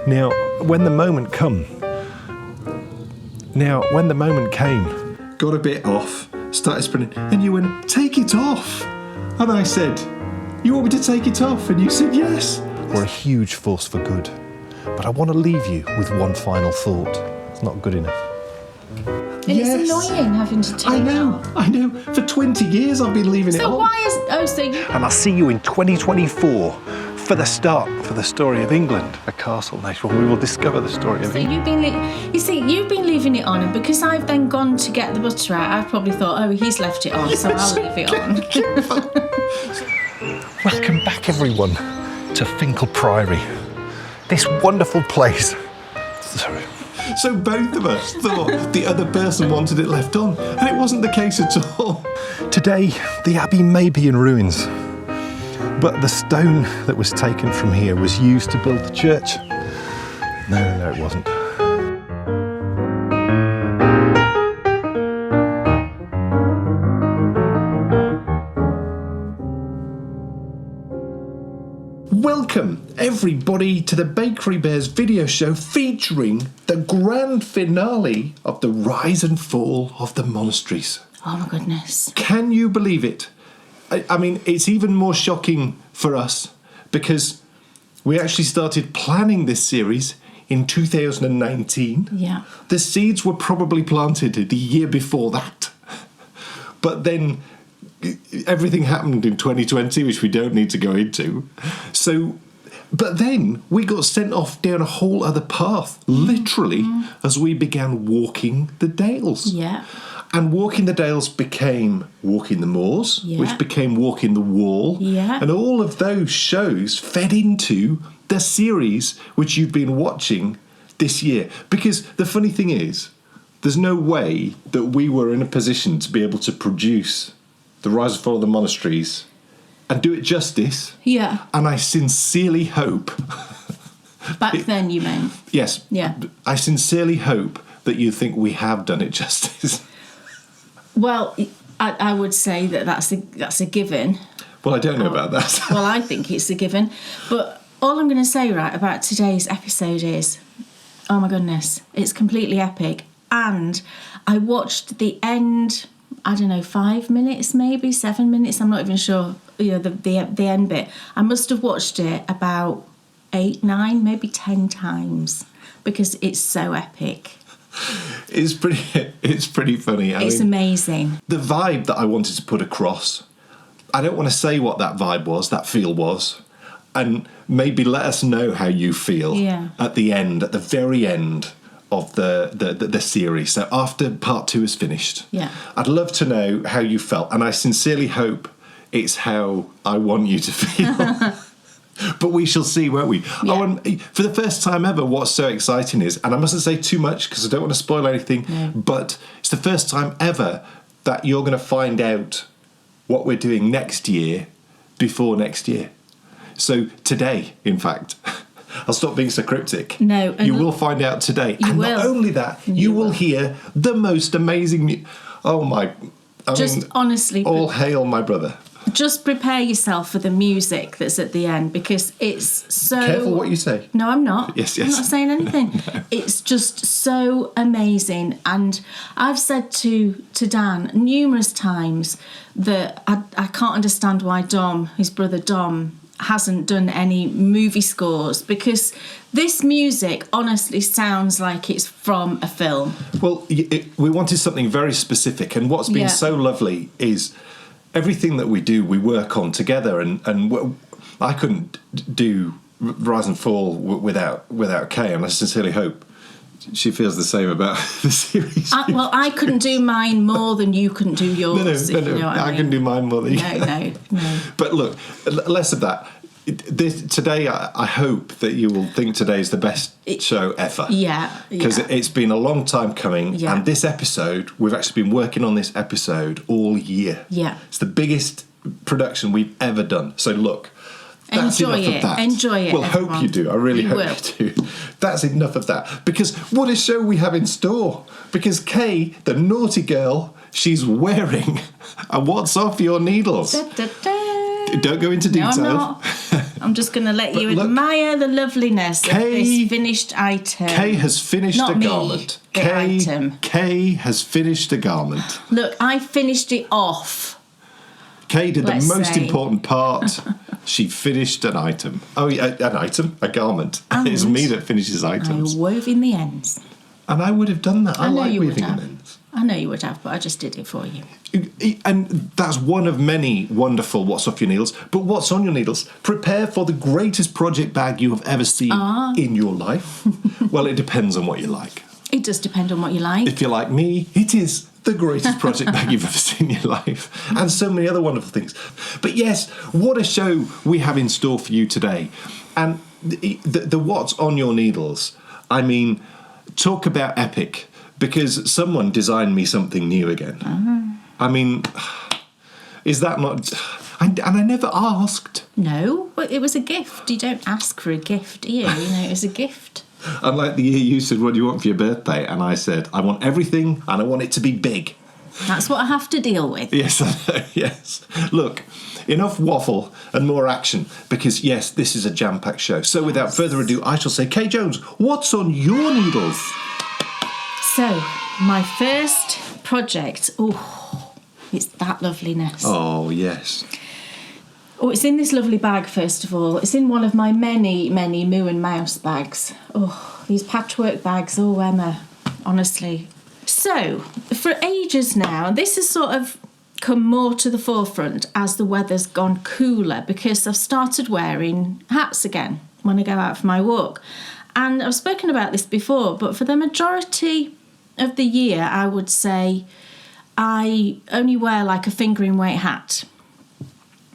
Now, when the moment came, got a bit off, started sprinting, and you went, take it off. And I said, you want me to take it off? And you said yes. We're a huge force for good. But I want to leave you with one final thought. It's not good enough. And it's annoying having to take it off. I know. For 20 years I've been leaving it on. So why is... Oh, so you... And I'll see you in 2024 for the start, for the story of England, a castle nation. We will discover the story of England. You've been leaving it on, and because I've then gone to get the butter out, I've probably thought, oh, he's left it on, so I'll leave it on. Welcome back, everyone, to Finkel Priory. This wonderful place. Sorry. So both of us thought the other person wanted it left on, and it wasn't the case at all. Today, the abbey may be in ruins, but the stone that was taken from here was used to build the church. No, it wasn't. Welcome, everybody, to the Bakery Bears video show featuring the grand finale of the rise and fall of the monasteries. Oh, my goodness. Can you believe it? I mean, it's even more shocking for us because we actually started planning this series in 2019. Yeah. The seeds were probably planted the year before that. But then everything happened in 2020, which we don't need to go into. So, but then we got sent off down a whole other path, literally, as we began walking the Dales. Yeah. And walking the Dales became walking the moors, which became walking the wall. Yeah. And all of those shows fed into the series which you've been watching this year. Because the funny thing is, there's no way that we were in a position to be able to produce the Rise and Fall of the Monasteries and do it justice. Yeah. And I sincerely hope... Back then, you meant? Yes. Yeah. I sincerely hope that you think we have done it justice. Well, I would say that's a given. Well, I don't know about that. Well, I think it's a given. But all I'm going to say, right, about today's episode is, oh my goodness, it's completely epic. And I watched the end, I don't know, 5 minutes, maybe 7 minutes. I'm not even sure. You know, the end bit. I must have watched it about 8, 9, maybe 10 times because it's so epic. It's pretty funny. It's amazing. The vibe that I wanted to put across, I don't want to say what that vibe was, that feel was, and maybe let us know how you feel at the end, at the very end of the series. So after part 2 is finished, I'd love to know how you felt, and I sincerely hope it's how I want you to feel. But we shall see, won't we? Yeah. Oh, and for the first time ever, what's so exciting is, and I mustn't say too much because I don't want to spoil anything, but it's the first time ever that you're going to find out what we're doing next year before next year. So today, in fact, I'll stop being so cryptic. No. You will find out today. And not only that, you will hear the most amazing... honestly... All hail my brother. Just prepare yourself for the music that's at the end because it's so... Careful what you say. No, I'm not. Yes. I'm not saying anything. No. It's just so amazing. And I've said to Dan numerous times that I can't understand why Dom, his brother Dom, hasn't done any movie scores because this music honestly sounds like it's from a film. Well, we wanted something very specific, and what's been so lovely is... everything that we do, we work on together, and I couldn't do Rise and Fall without Kay, and I sincerely hope she feels the same about the series. I couldn't do mine more than you couldn't do yours. No. You know I can do mine more than you. No. But look, less of that. Today, I hope that you will think today is the best show ever. Yeah. Because it's been a long time coming, and this episode, we've actually been working on this episode all year. Yeah. It's the biggest production we've ever done. So look, that's enjoy enough it. of that. Enjoy it. Well, everyone. hope you do. I really hope you do. That's enough of that. Because what a show we have in store. Because Kay, the naughty girl, she's wearing a What's Off Your Needles. Da, da, da. Don't go into detail. No, I'm not. I'm just going to let you admire the loveliness of this finished item. Kay has finished a garment. Kay has finished a garment. Look, I finished it off. Kay did the most important part. She finished an item. Oh, yeah, an item? A garment. And it's me that finishes items. I wove in the ends. And I would have done that. I like weaving in ends. I know you would have, but I just did it for you. And that's one of many wonderful What's Off Your Needles. But what's on your needles? Prepare for the greatest project bag you have ever seen in your life. Well, it depends on what you like. It does depend on what you like. If you're like me, it is the greatest project bag you've ever seen in your life. And so many other wonderful things. But yes, what a show we have in store for you today. And the What's on Your Needles, I mean, talk about epic. Because someone designed me something new again. I mean, is that not... And I never asked. No, but it was a gift. You don't ask for a gift, do you? You know, it was a gift. Unlike the year you said, what do you want for your birthday? And I said, I want everything and I want it to be big. That's what I have to deal with. Yes, I know, yes. Look, enough waffle and more action. Because, yes, this is a jam-packed show. So without further ado, I shall say, Kay Jones, what's on your needles? So, my first project, it's that loveliness. Oh, yes. Oh, it's in this lovely bag, first of all. It's in one of my many, many Moo and Mouse bags. Oh, these patchwork bags, Emma, honestly. So, for ages now, this has sort of come more to the forefront as the weather's gone cooler because I've started wearing hats again when I go out for my walk. And I've spoken about this before, but for the majority of the year, I would say I only wear like a fingering weight hat.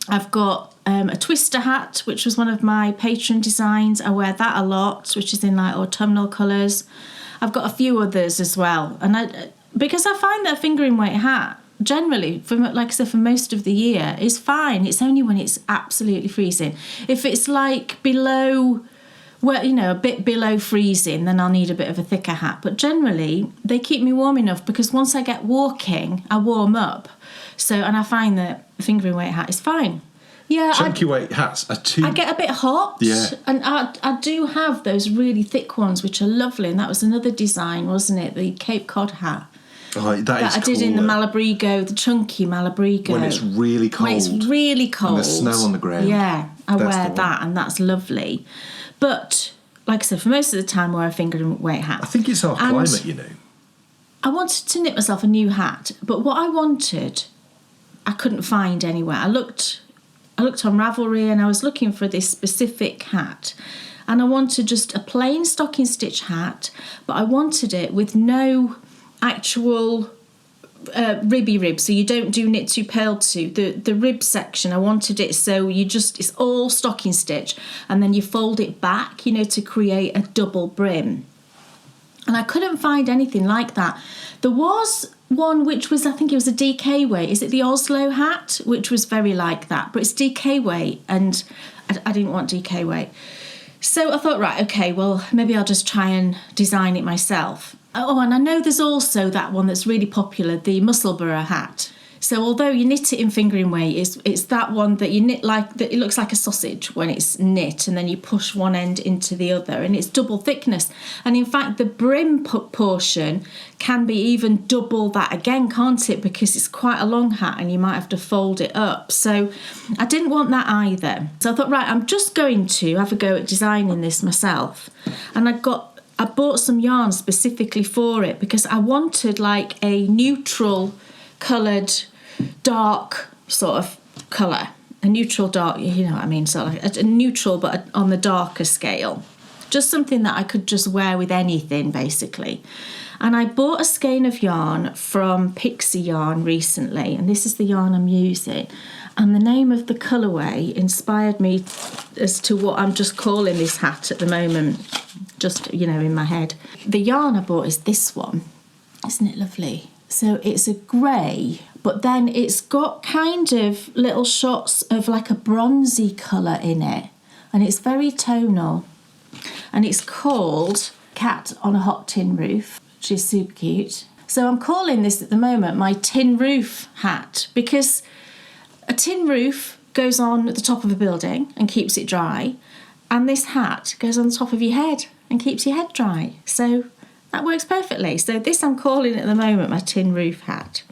I've got a twister hat, which was one of my patron designs. I wear that a lot, which is in like autumnal colours. I've got a few others as well. And because I find that a fingering weight hat, generally, like I said, for most of the year, is fine. It's only when it's absolutely freezing. If it's like below... Well, you know, a bit below freezing, then I'll need a bit of a thicker hat. But generally, they keep me warm enough because once I get walking, I warm up. And I find that a fingering weight hat is fine. Yeah, chunky weight hats are too... I get a bit hot. Yeah. And I do have those really thick ones, which are lovely. And that was another design, wasn't it? The Cape Cod hat. Oh, that is I did in the Malabrigo, the chunky Malabrigo. When it's really cold. When it's really cold. And there's snow on the ground. Yeah, I wear that, and that's lovely. But, like I said, for most of the time, I wear a fingering weight hat. I think it's our climate, you know. I wanted to knit myself a new hat, but what I wanted, I couldn't find anywhere. I looked on Ravelry, and I was looking for this specific hat. And I wanted just a plain stocking stitch hat, but I wanted it with no actual ribby rib, so you don't do knit to purl to. The rib section, I wanted it so it's all stocking stitch, and then you fold it back, you know, to create a double brim. And I couldn't find anything like that. There was one which was, I think it was a DK weight. Is it the Oslo hat? Which was very like that, but it's DK weight, and I didn't want DK weight. So I thought, right, okay, well, maybe I'll just try and design it myself. Oh, and I know there's also that one that's really popular, the Musselburgh hat. So although you knit it in fingering weight, it's that one that you knit like, that it looks like a sausage when it's knit, and then you push one end into the other, and it's double thickness. And in fact, the brim portion can be even double that again, can't it? Because it's quite a long hat and you might have to fold it up. So I didn't want that either. So I thought, right, I'm just going to have a go at designing this myself. And I bought some yarn specifically for it because I wanted like a neutral coloured dark sort of colour. A neutral dark, you know what I mean, sort of like a neutral but on the darker scale. Just something that I could just wear with anything basically. And I bought a skein of yarn from Pixie Yarn recently, and this is the yarn I'm using. And the name of the colourway inspired me as to what I'm just calling this hat at the moment. Just, you know, in my head. The yarn I bought is this one. Isn't it lovely? So it's a grey, but then it's got kind of little shots of like a bronzy colour in it. And it's very tonal. And it's called Cat on a Hot Tin Roof, which is super cute. So I'm calling this at the moment my tin roof hat, because a tin roof goes on at the top of a building and keeps it dry, and this hat goes on the top of your head and keeps your head dry. So that works perfectly. So this I'm calling at the moment my tin roof hat.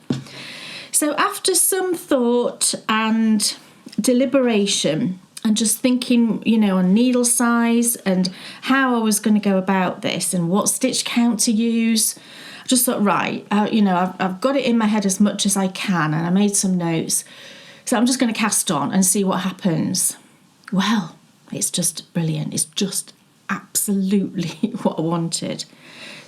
So after some thought and deliberation and just thinking, on needle size and how I was going to go about this and what stitch count to use, I just thought, right, I've got it in my head as much as I can, and I made some notes. So I'm just going to cast on and see what happens. Well, it's just brilliant. It's just absolutely what I wanted.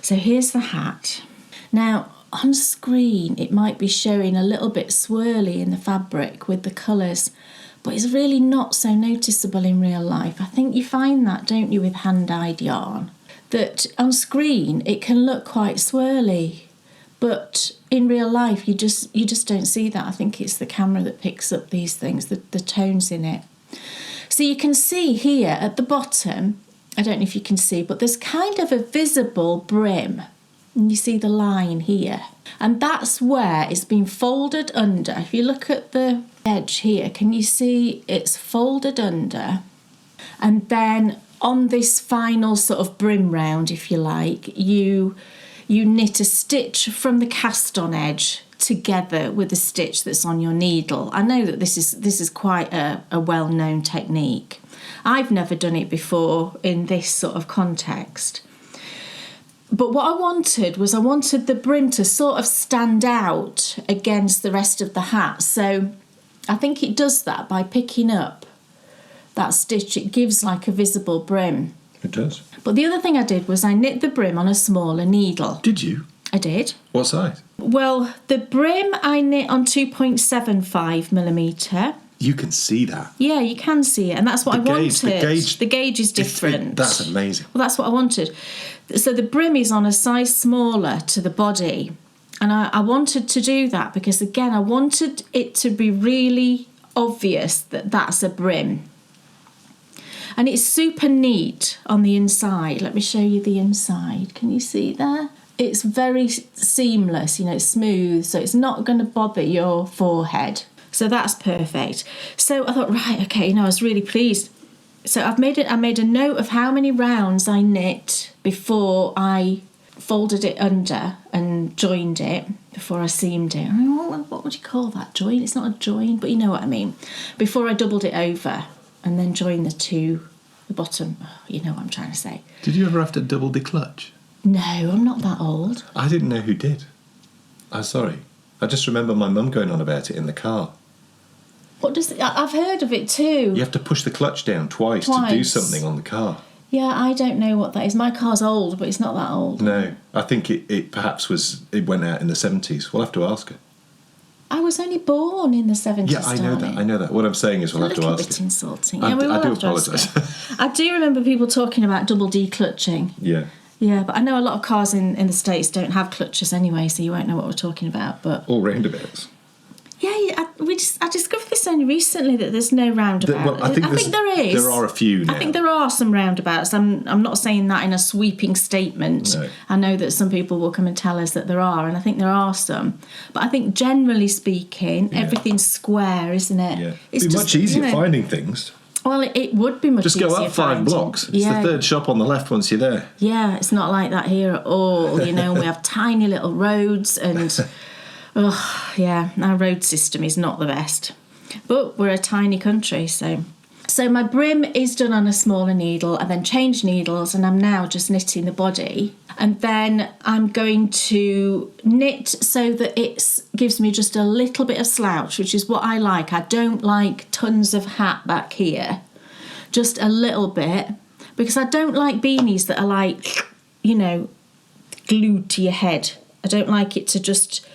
So here's the hat. Now, on screen, it might be showing a little bit swirly in the fabric with the colours, but it's really not so noticeable in real life. I think you find that, don't you, with hand-dyed yarn? That on screen, it can look quite swirly, but in real life, you just don't see that. I think it's the camera that picks up these things, the tones in it. So you can see here at the bottom, I don't know if you can see, but there's kind of a visible brim. And you see the line here. And that's where it's been folded under. If you look at the edge here, can you see it's folded under? And then on this final sort of brim round, if you like, you knit a stitch from the cast on edge together with the stitch that's on your needle. I know that this is quite a well-known technique. I've never done it before in this sort of context. But what I wanted the brim to sort of stand out against the rest of the hat. So I think it does that by picking up that stitch. It gives like a visible brim. It does. But the other thing I did was I knit the brim on a smaller needle. Did you? I did. What size? Well, the brim I knit on 2.75mm. You can see that. Yeah, you can see it, and that's what I wanted. The gauge is different. That's amazing. Well, that's what I wanted. So the brim is on a size smaller to the body, and I wanted to do that because, again, I wanted it to be really obvious that that's a brim. And it's super neat on the inside. Let me show you the inside. Can you see there? It's very seamless, it's smooth, so it's not going to bother your forehead. So that's perfect. So I thought, right, okay, I was really pleased. So I made a note of how many rounds I knit before I folded it under and joined it, before I seamed it. What would you call that? Join? It's not a join, but you know what I mean. Before I doubled it over and then joined the bottom. Oh, you know what I'm trying to say. Did you ever have to double the clutch? No, I'm not that old. I didn't know who did. I'm sorry. I just remember my mum going on about it in the car. I've heard of it too. You have to push the clutch down twice to do something on the car. Yeah, I don't know what that is. My car's old, but it's not that old. No, I think it perhaps it went out in the 70s. We'll have to ask her. I was only born in the 70s. Yeah, I know that. What I'm saying is we'll have to ask her. A little bit insulting. I do apologise. I do remember people talking about double declutching. Yeah. Yeah, but I know a lot of cars in the States don't have clutches anyway, so you won't know what we're talking about. But all roundabouts. Yeah, I discovered this only recently that there's no roundabout. Well, I think there is. There are a few now. I think there are some roundabouts. I'm not saying that in a sweeping statement. No. I know that some people will come and tell us that there are, and I think there are some. But I think generally speaking, everything's square, isn't it? Yeah. It's just much easier finding things. Well, it would be much easier. Just go up 5 blocks. It's the third shop on the left once you're there. Yeah, it's not like that here at all. We have tiny little roads and... Oh, yeah, our road system is not the best. But we're a tiny country, so... So my brim is done on a smaller needle. I then changed needles and I'm now just knitting the body. And then I'm going to knit so that it gives me just a little bit of slouch, which is what I like. I don't like tons of hat back here. Just a little bit. Because I don't like beanies that are like, glued to your head. I don't like it to just...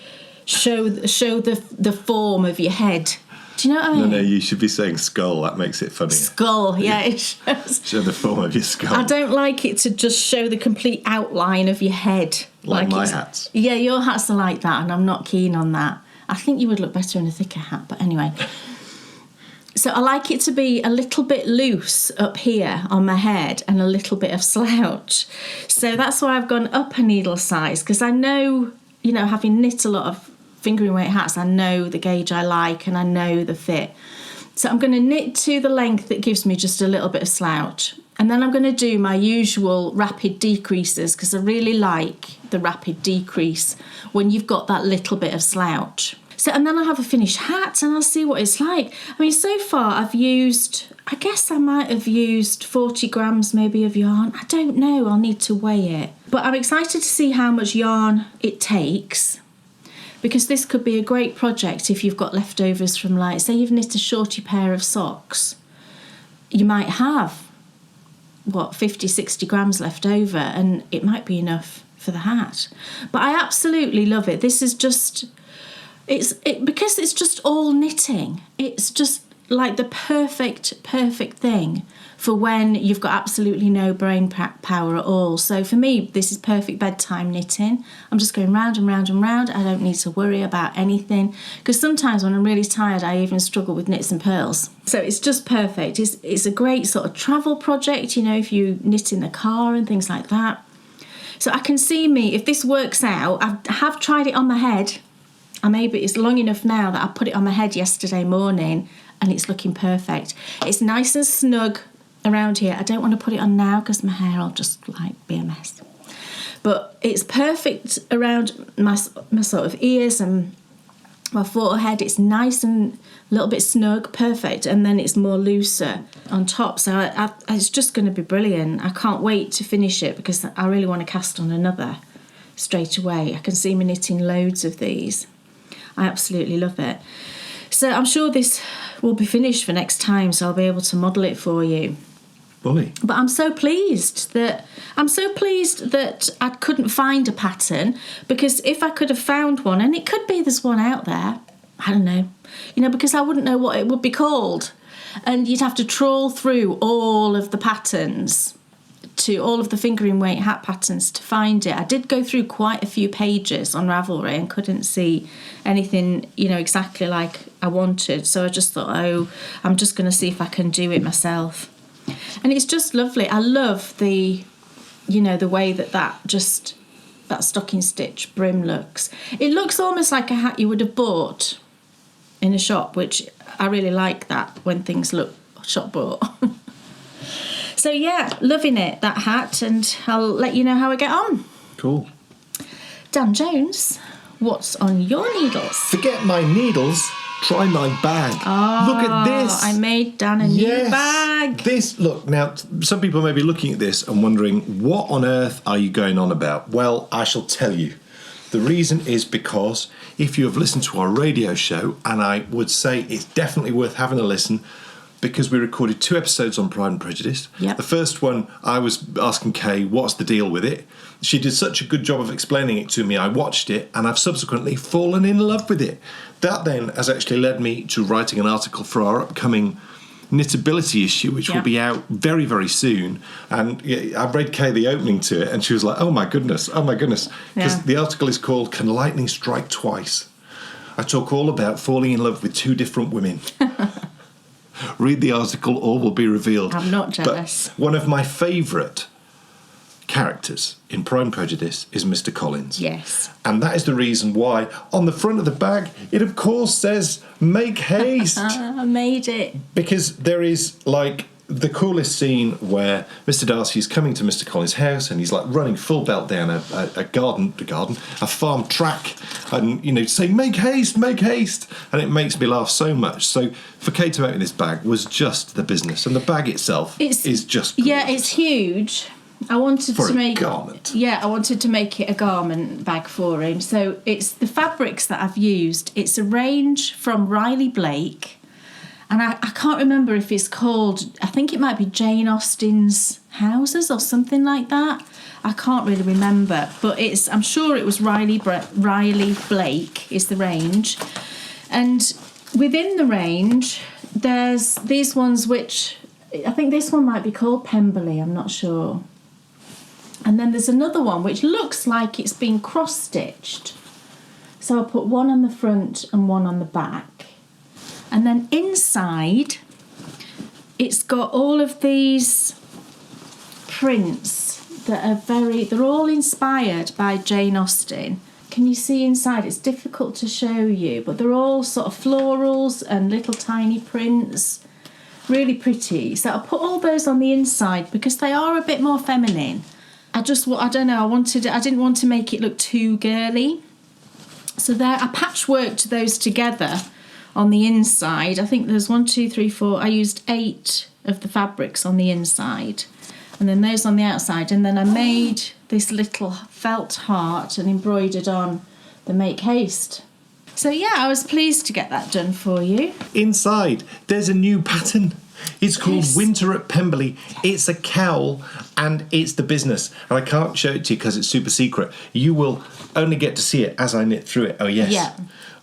show the form of your head. Do you know what I mean? No, you should be saying skull. That makes it funnier. Skull, yeah. It shows. Show the form of your skull. I don't like it to just show the complete outline of your head. Like my hats. Yeah, your hats are like that, and I'm not keen on that. I think you would look better in a thicker hat, but anyway. So I like it to be a little bit loose up here on my head and a little bit of slouch. So that's why I've gone up a needle size, because I know, having knit a lot of fingering weight hats, I know the gauge I like and I know the fit. So I'm going to knit to the length that gives me just a little bit of slouch. And then I'm going to do my usual rapid decreases, because I really like the rapid decrease when you've got that little bit of slouch. So, and then I'll have a finished hat and I'll see what it's like. I mean, so far I've used, I guess I might have used 40 grams maybe of yarn. I don't know, I'll need to weigh it. But I'm excited to see how much yarn it takes, because this could be a great project if you've got leftovers from, like, say you've knit a shorty pair of socks. You might have, 50, 60 grams left over, and it might be enough for the hat. But I absolutely love it. This is just, because it's just all knitting. It's just like the perfect thing for when you've got absolutely no brain power at all. So for me, this is perfect bedtime knitting. I'm just going round and round and round. I don't need to worry about anything, because sometimes when I'm really tired, I even struggle with knits and purls. So it's just perfect. It's a great sort of travel project, you know, if you knit in the car and things like that. So I can see me, if this works out, I have tried it on my head. It's long enough now that I put it on my head yesterday morning, and it's looking perfect. It's nice and snug around here. I don't want to put it on now because my hair will just be a mess. But it's perfect around my sort of ears and my forehead. It's nice and a little bit snug, perfect. And then it's more looser on top. So it's just going to be brilliant. I can't wait to finish it, because I really want to cast on another straight away. I can see me knitting loads of these. I absolutely love it. So I'm sure this will be finished for next time, so I'll be able to model it for you. Bully. But I'm so pleased that I couldn't find a pattern, because if I could have found one, and it could be there's one out there, I don't know, because I wouldn't know what it would be called, and you'd have to trawl through all of the patterns, to all of the fingering weight hat patterns to find it. I did go through quite a few pages on Ravelry and couldn't see anything, exactly like I wanted. So I just thought, I'm just going to see if I can do it myself. And it's just lovely. I love the way that stocking stitch brim looks. It looks almost like a hat you would have bought in a shop, which I really like that, when things look shop bought. So yeah, loving it, that hat, and I'll let you know how I get on. Cool. Dan Jones, what's on your needles? Forget my needles, try my bag. Oh, look at this. I made Dan a new bag. Look, now, some people may be looking at this and wondering, what on earth are you going on about? Well, I shall tell you. The reason is because if you have listened to our radio show, and I would say it's definitely worth having a listen, because we recorded 2 episodes on Pride and Prejudice. Yep. The first one, I was asking Kay, what's the deal with it? She did such a good job of explaining it to me. I watched it, and I've subsequently fallen in love with it. That then has actually led me to writing an article for our upcoming Knitability issue, which will be out very, very soon. And I read Kay the opening to it, and she was like, oh my goodness. Because the article is called Can Lightning Strike Twice? I talk all about falling in love with 2 different women. Read the article, all will be revealed. I'm not jealous. But one of my favourite characters in Pride and Prejudice is Mr. Collins. Yes. And that is the reason why on the front of the bag it of course says make haste. I made it. Because there is the coolest scene where Mr. Darcy is coming to Mr. Collins' house, and he's running full belt down a farm track, and saying make haste, and it makes me laugh so much. So for Kate to make me this bag was just the business, and the bag itself is just gorgeous. Yeah, it's huge. I wanted for to make garment. Yeah, I wanted to make it a garment bag for him. So it's the fabrics that I've used. It's a range from Riley Blake. And I can't remember if it's called, I think it might be Jane Austen's Houses or something like that. I can't really remember, but I'm sure it was Riley Blake is the range. And within the range, there's these ones which, I think this one might be called Pemberley, I'm not sure. And then there's another one which looks like it's been cross-stitched. So I'll put one on the front and one on the back. And then inside, it's got all of these prints that are they're all inspired by Jane Austen. Can you see inside? It's difficult to show you, but they're all sort of florals and little tiny prints. Really pretty. So I put all those on the inside because they are a bit more feminine. I don't know, I didn't want to make it look too girly. So there, I patchworked those together on the inside. I think there's 1, 2, 3, 4. I used 8 of the fabrics on the inside, and then those on the outside. And then I made this little felt heart and embroidered on the Make Haste. So yeah, I was pleased to get that done for you. Inside, there's a new pattern. It's called Yes. Winter at Pemberley. It's a cowl and it's the business. And I can't show it to you because it's super secret. You will only get to see it as I knit through it. Oh, yes. Yeah.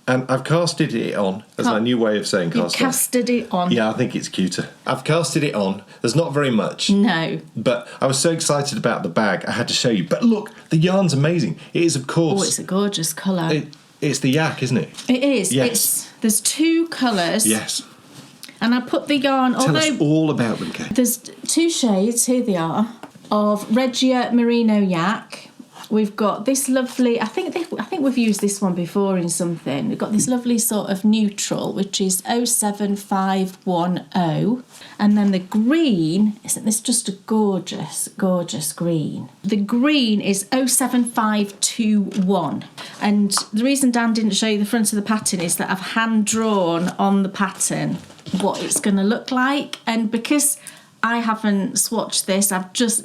And I've casted it on, as my new way of saying You cast on. casted it on. Yeah, I think it's cuter. I've casted it on. There's not very much. No. But I was so excited about the bag, I had to show you. But look, the yarn's amazing. It is, of course. Oh, it's a gorgeous colour. It's the yak, isn't it? It is. Yes. There's 2 colours. Yes. And I put the yarn, Tell us all about them, Kate. there's 2 shades, here they are, of Regia Merino Yak. We've got this lovely, I think we've used this one before in something. We've got this lovely sort of neutral, which is 07510. And then the green, isn't this just a gorgeous, gorgeous green? The green is 07521. And the reason Dan didn't show you the front of the pattern is that I've hand drawn on the pattern what it's going to look like. And because I haven't swatched this, I've just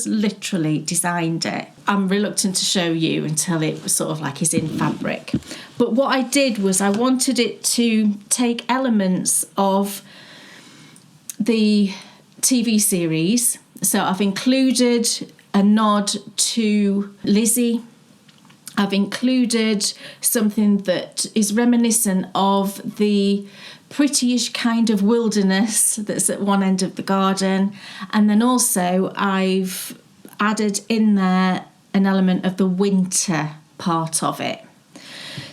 literally designed it. I'm reluctant to show you until it was sort of like is in fabric. But what I did was I wanted it to take elements of the TV series. So I've included a nod to Lizzie. I've included something that is reminiscent of the prettyish kind of wilderness that's at one end of the garden. And then also I've added in there an element of the winter part of it.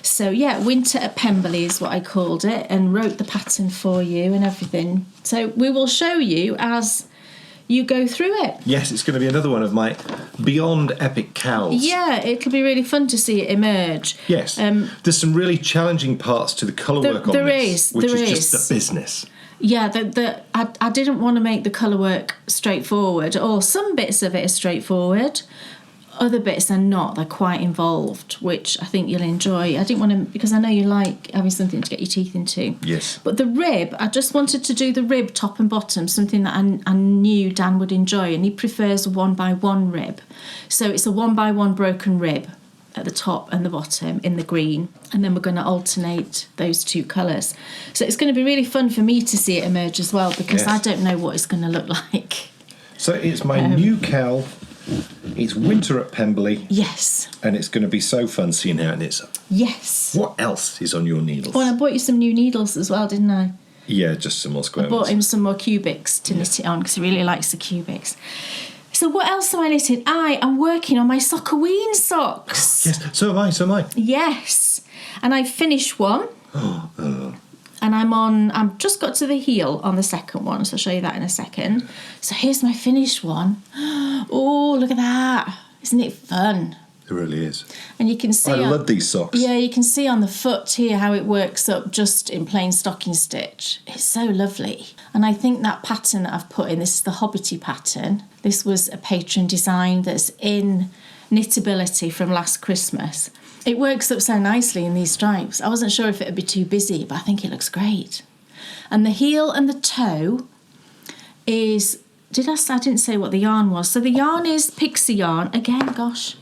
So yeah, Winter at Pemberley is what I called it, and wrote the pattern for you and everything. So we will show you as you go through it. Yes, it's going to be another one of my beyond epic cowls. Yeah, it'll be really fun to see it emerge. Yes. There's some really challenging parts to the colour work on this, which is just the business. Yeah, I didn't want to make the colour work straightforward, or some bits of it are straightforward. Other bits are not. They're quite involved, which I think you'll enjoy. I didn't want to, because I know you like having something to get your teeth into. Yes. But the rib, I just wanted to do the rib top and bottom, something that I knew Dan would enjoy, and he prefers a 1x1 rib. So it's a 1x1 broken rib at the top and the bottom in the green, and then we're going to alternate those 2 colours. So it's going to be really fun for me to see it emerge as well, because I don't know what it's going to look like. So it's my new cowl. It's Winter at Pemberley. Yes. And it's going to be so fun seeing how it knits up. Yes. What else is on your needles? Oh, and I bought you some new needles as well, didn't I? Yeah, just some more square I bought ones. him some more cubics to knit it on, because he really likes the cubics. So what else am I knitting? I am working on my Sockaween socks. Yes, so am I. Yes. And I finished one. And I've just got to the heel on the second one, so I'll show you that in a second. So here's my finished one. Oh, look at that. Isn't it fun? It really is. And you can see... I love these socks. Yeah, you can see on the foot here how it works up just in plain stocking stitch. It's so lovely. And I think that pattern that I've put in, this is the Hobbity pattern. This was a patron design that's in Knitability from last Christmas. It works up so nicely in these stripes. I wasn't sure if it would be too busy, but I think it looks great. And the heel and the toe is... I didn't say what the yarn was. So the yarn is Pixie yarn. Again, gosh,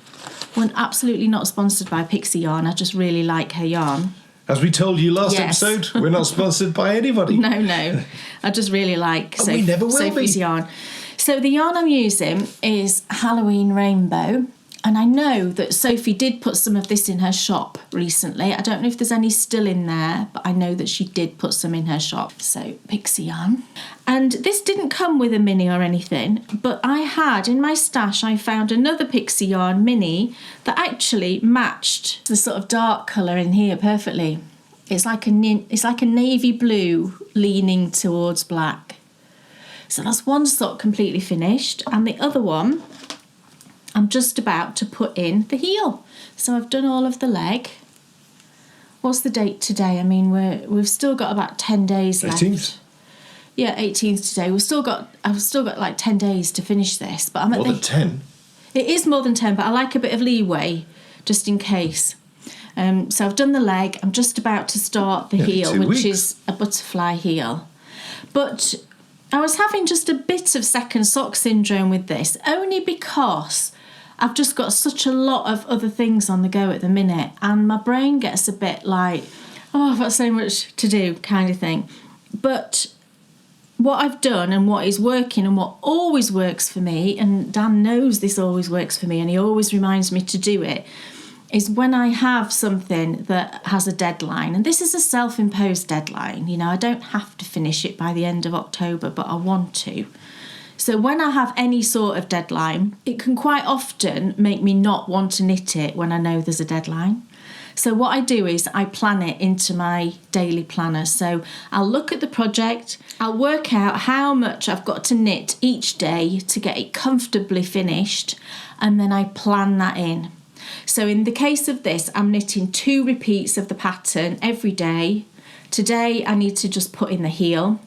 we're absolutely not sponsored by Pixie yarn. I just really like her yarn. As we told you last Yes. episode, we're not sponsored by anybody. No. I just really like we never will Sophie's be. yarn. So the yarn I'm using is Halloween Rainbow. And I know that Sophie did put some of this in her shop recently. I don't know if there's any still in there, but I know that she did put some in her shop. So Pixie yarn. And this didn't come with a mini or anything, but I had, in my stash, I found another Pixie yarn mini that actually matched the sort of dark colour in here perfectly. It's like a navy blue leaning towards black. So that's one sock completely finished, and the other one I'm just about to put in the heel. So I've done all of the leg. What's the date today? I mean, we've still got about 10 days left. 18th? Yeah, 18th today. I've still got like 10 days to finish this. But I'm at more than 10? It is more than 10, but I like a bit of leeway just in case. So I've done the leg. I'm just about to start the heel, which is a butterfly heel. But I was having just a bit of second sock syndrome with this, only because I've just got such a lot of other things on the go at the minute, and my brain gets a bit like, oh, I've got so much to do kind of thing. But what I've done and what is working and what always works for me, and Dan knows this always works for me and he always reminds me to do it, is when I have something that has a deadline. And this is a self-imposed deadline. You know, I don't have to finish it by the end of October, but I want to. So when I have any sort of deadline, it can quite often make me not want to knit it when I know there's a deadline. So what I do is I plan it into my daily planner. So I'll look at the project, I'll work out how much I've got to knit each day to get it comfortably finished, and then I plan that in. So in the case of this, I'm knitting 2 repeats of the pattern every day. Today I need to just put in the heel,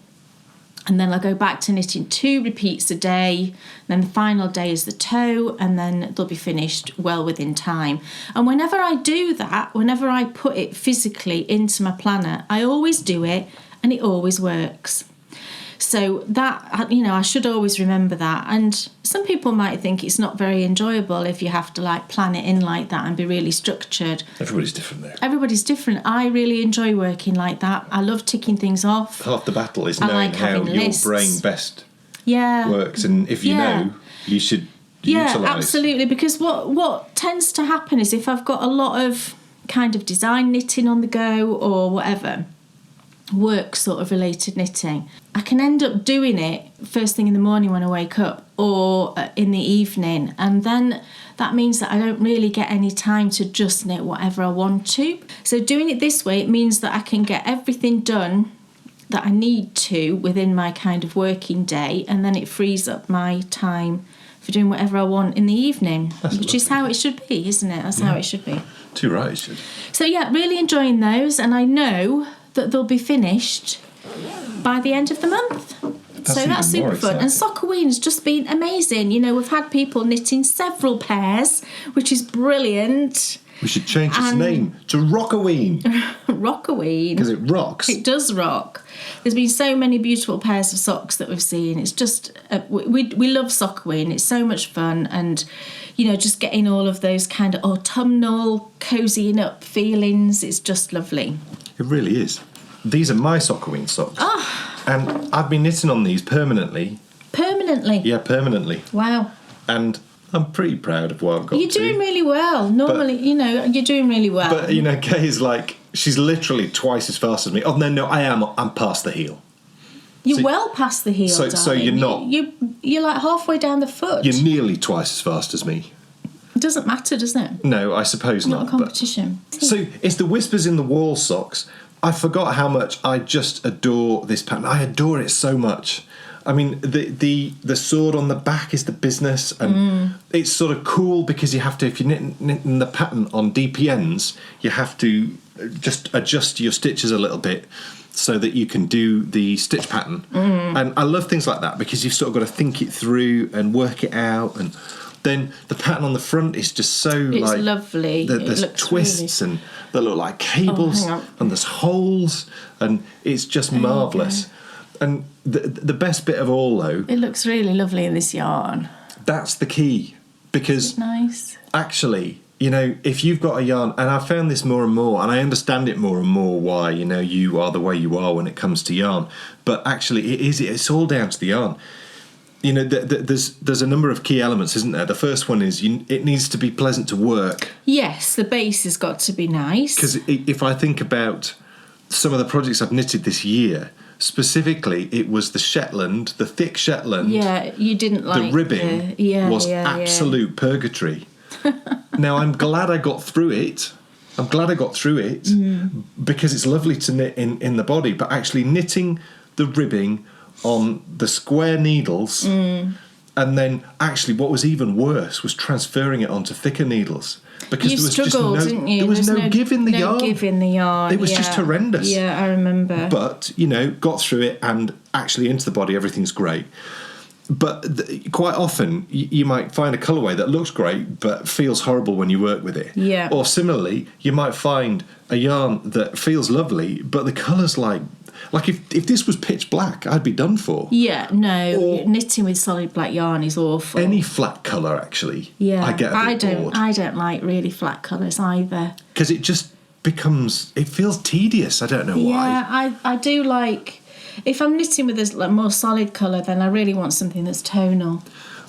and then I'll go back to knitting 2 repeats a day. Then the final day is the toe, and then they'll be finished well within time. And whenever I do that, whenever I put it physically into my planner, I always do it and it always works. So that, you know, I should always remember that. And some people might think it's not very enjoyable if you have to like plan it in like that and be really structured. Everybody's different there. Everybody's different. I really enjoy working like that. I love ticking things off. Half the battle is knowing how your brain best works. And if you know, you should utilise. Yeah, absolutely. Because what tends to happen is if I've got a lot of kind of design knitting on the go or whatever, work sort of related knitting, I can end up doing it first thing in the morning when I wake up or in the evening, and then that means that I don't really get any time to just knit whatever I want to. So doing it this way, it means that I can get everything done that I need to within my kind of working day, and then it frees up my time for doing whatever I want in the evening, which is how it should be, isn't it? That's how it should be. Too right, it should. So yeah, really enjoying those, and I know that they'll be finished by the end of the month. So that's super fun. And Sockaween's just been amazing. You know, we've had people knitting several pairs, which is brilliant. We should change its name to Rockaween. Rockaween. Because it rocks. It does rock. There's been so many beautiful pairs of socks that we've seen. It's just, we love Sockaween. It's so much fun. And, you know, just getting all of those kind of autumnal, cozying up feelings. It's just lovely. It really is. These are my Sockaween socks. Oh. And I've been knitting on these permanently. Permanently? Yeah, permanently. Wow. And I'm pretty proud of what I've got. You're doing really well. Normally, you know, you're doing really well. But, you know, Kay's like, she's literally twice as fast as me. Oh, no, I'm past the heel. You're well past the heel, darling. So you're not... You're like halfway down the foot. You're nearly twice as fast as me. It doesn't matter, does it? No, I suppose not. Not a competition. So it's the Whispers in the Wall socks. I forgot how much I just adore this pattern. I adore it so much. I mean, the sword on the back is the business, and it's sort of cool because you have to, if you're knitting the pattern on DPNs, you have to just adjust your stitches a little bit so that you can do the stitch pattern. And I love things like that because you've sort of got to think it through and work it out. And then the pattern on the front is just so it's lovely. There's twists really... and they look like cables, and there's holes, and it's just marvellous. And the best bit of all, though... It looks really lovely in this yarn. That's the key. Because... Nice. Actually, you know, if you've got a yarn... And I've found this more and more, and I understand it more and more why, you know, you are the way you are when it comes to yarn. But actually, it's all down to the yarn. You know, there's a number of key elements, isn't there? The first one is it needs to be pleasant to work. Yes, the base has got to be nice. Because if I think about some of the projects I've knitted this year... Specifically, it was the Shetland, the thick Shetland. Yeah, you didn't like the ribbing. Was absolute purgatory. Now, I'm glad I got through it. Because it's lovely to knit in the body. But actually, knitting the ribbing on the square needles and And then, actually, what was even worse was transferring it onto thicker needles. Because You there was struggled, just didn't you? There was no give in the no yarn. give in the yarn. It was just horrendous. Yeah, I remember. But, got through it, and actually into the body, everything's great. But quite often, you might find a colourway that looks great, but feels horrible when you work with it. Yeah. Or similarly, you might find a yarn that feels lovely, but the colour's like if this was pitch black, I'd be done for. Yeah, no, Or knitting with solid black yarn is awful. Any flat colour, actually. Yeah, I get a bit bored. I don't like really flat colours either. Because it just it feels tedious. I don't know why. Yeah, I do like, if I'm knitting with a more solid colour, then I really want something that's tonal.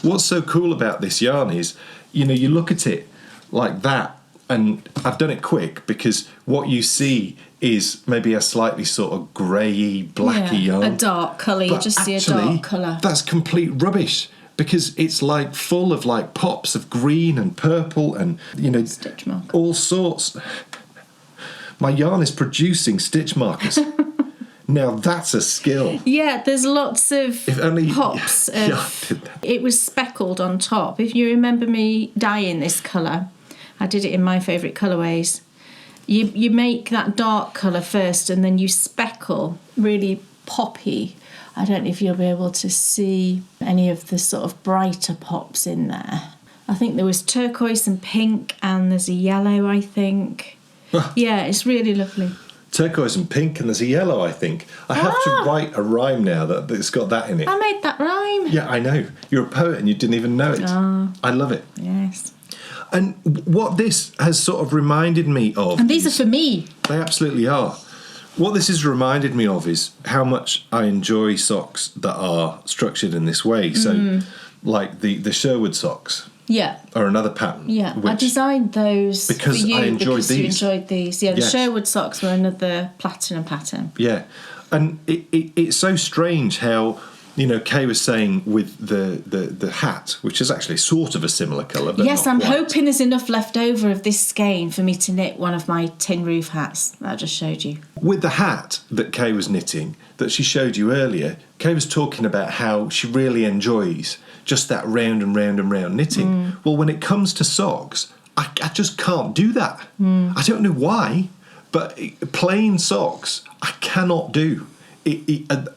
What's so cool about this yarn is, you look at it like that, and I've done it quick because what you see is maybe a slightly sort of greyy, blacky yarn. A dark colour, you just see a dark colour. That's complete rubbish because it's like full of like pops of green and purple and, stitch mark. all sorts. My yarn is producing stitch markers. Now that's a skill. Yeah, there's lots of pops. I did that. It was speckled on top. If you remember me dyeing this colour, I did it in my favourite colourways. You make that dark colour first and then you speckle really poppy. I don't know if you'll be able to see any of the sort of brighter pops in there. I think there was turquoise and pink and there's a yellow, I think. Yeah, it's really lovely. Turquoise and pink and there's a yellow, I think. I have to write a rhyme now that's got that in it. I made that rhyme. Yeah, I know. You're a poet and you didn't even know it. I love it. Yes. And what this has sort of reminded me of... And these are for me. They absolutely are. What this has reminded me of is how much I enjoy socks that are structured in this way. So, like the Sherwood socks. Yeah. Or another pattern. Yeah, I designed those because for you I enjoyed you enjoyed these. Yeah, the Yes. Sherwood socks were another platinum pattern. Yeah. And it's so strange how... Kay was saying with the hat, which is actually sort of a similar colour, but yes, not I'm quite. hoping there's enough left over of this skein for me to knit one of my tin roof hats that I just showed you. With the hat that Kay was knitting, that she showed you earlier, Kay was talking about how she really enjoys just that round and round and round knitting. Well, when it comes to socks, I just can't do that. I don't know why, but plain socks I cannot do.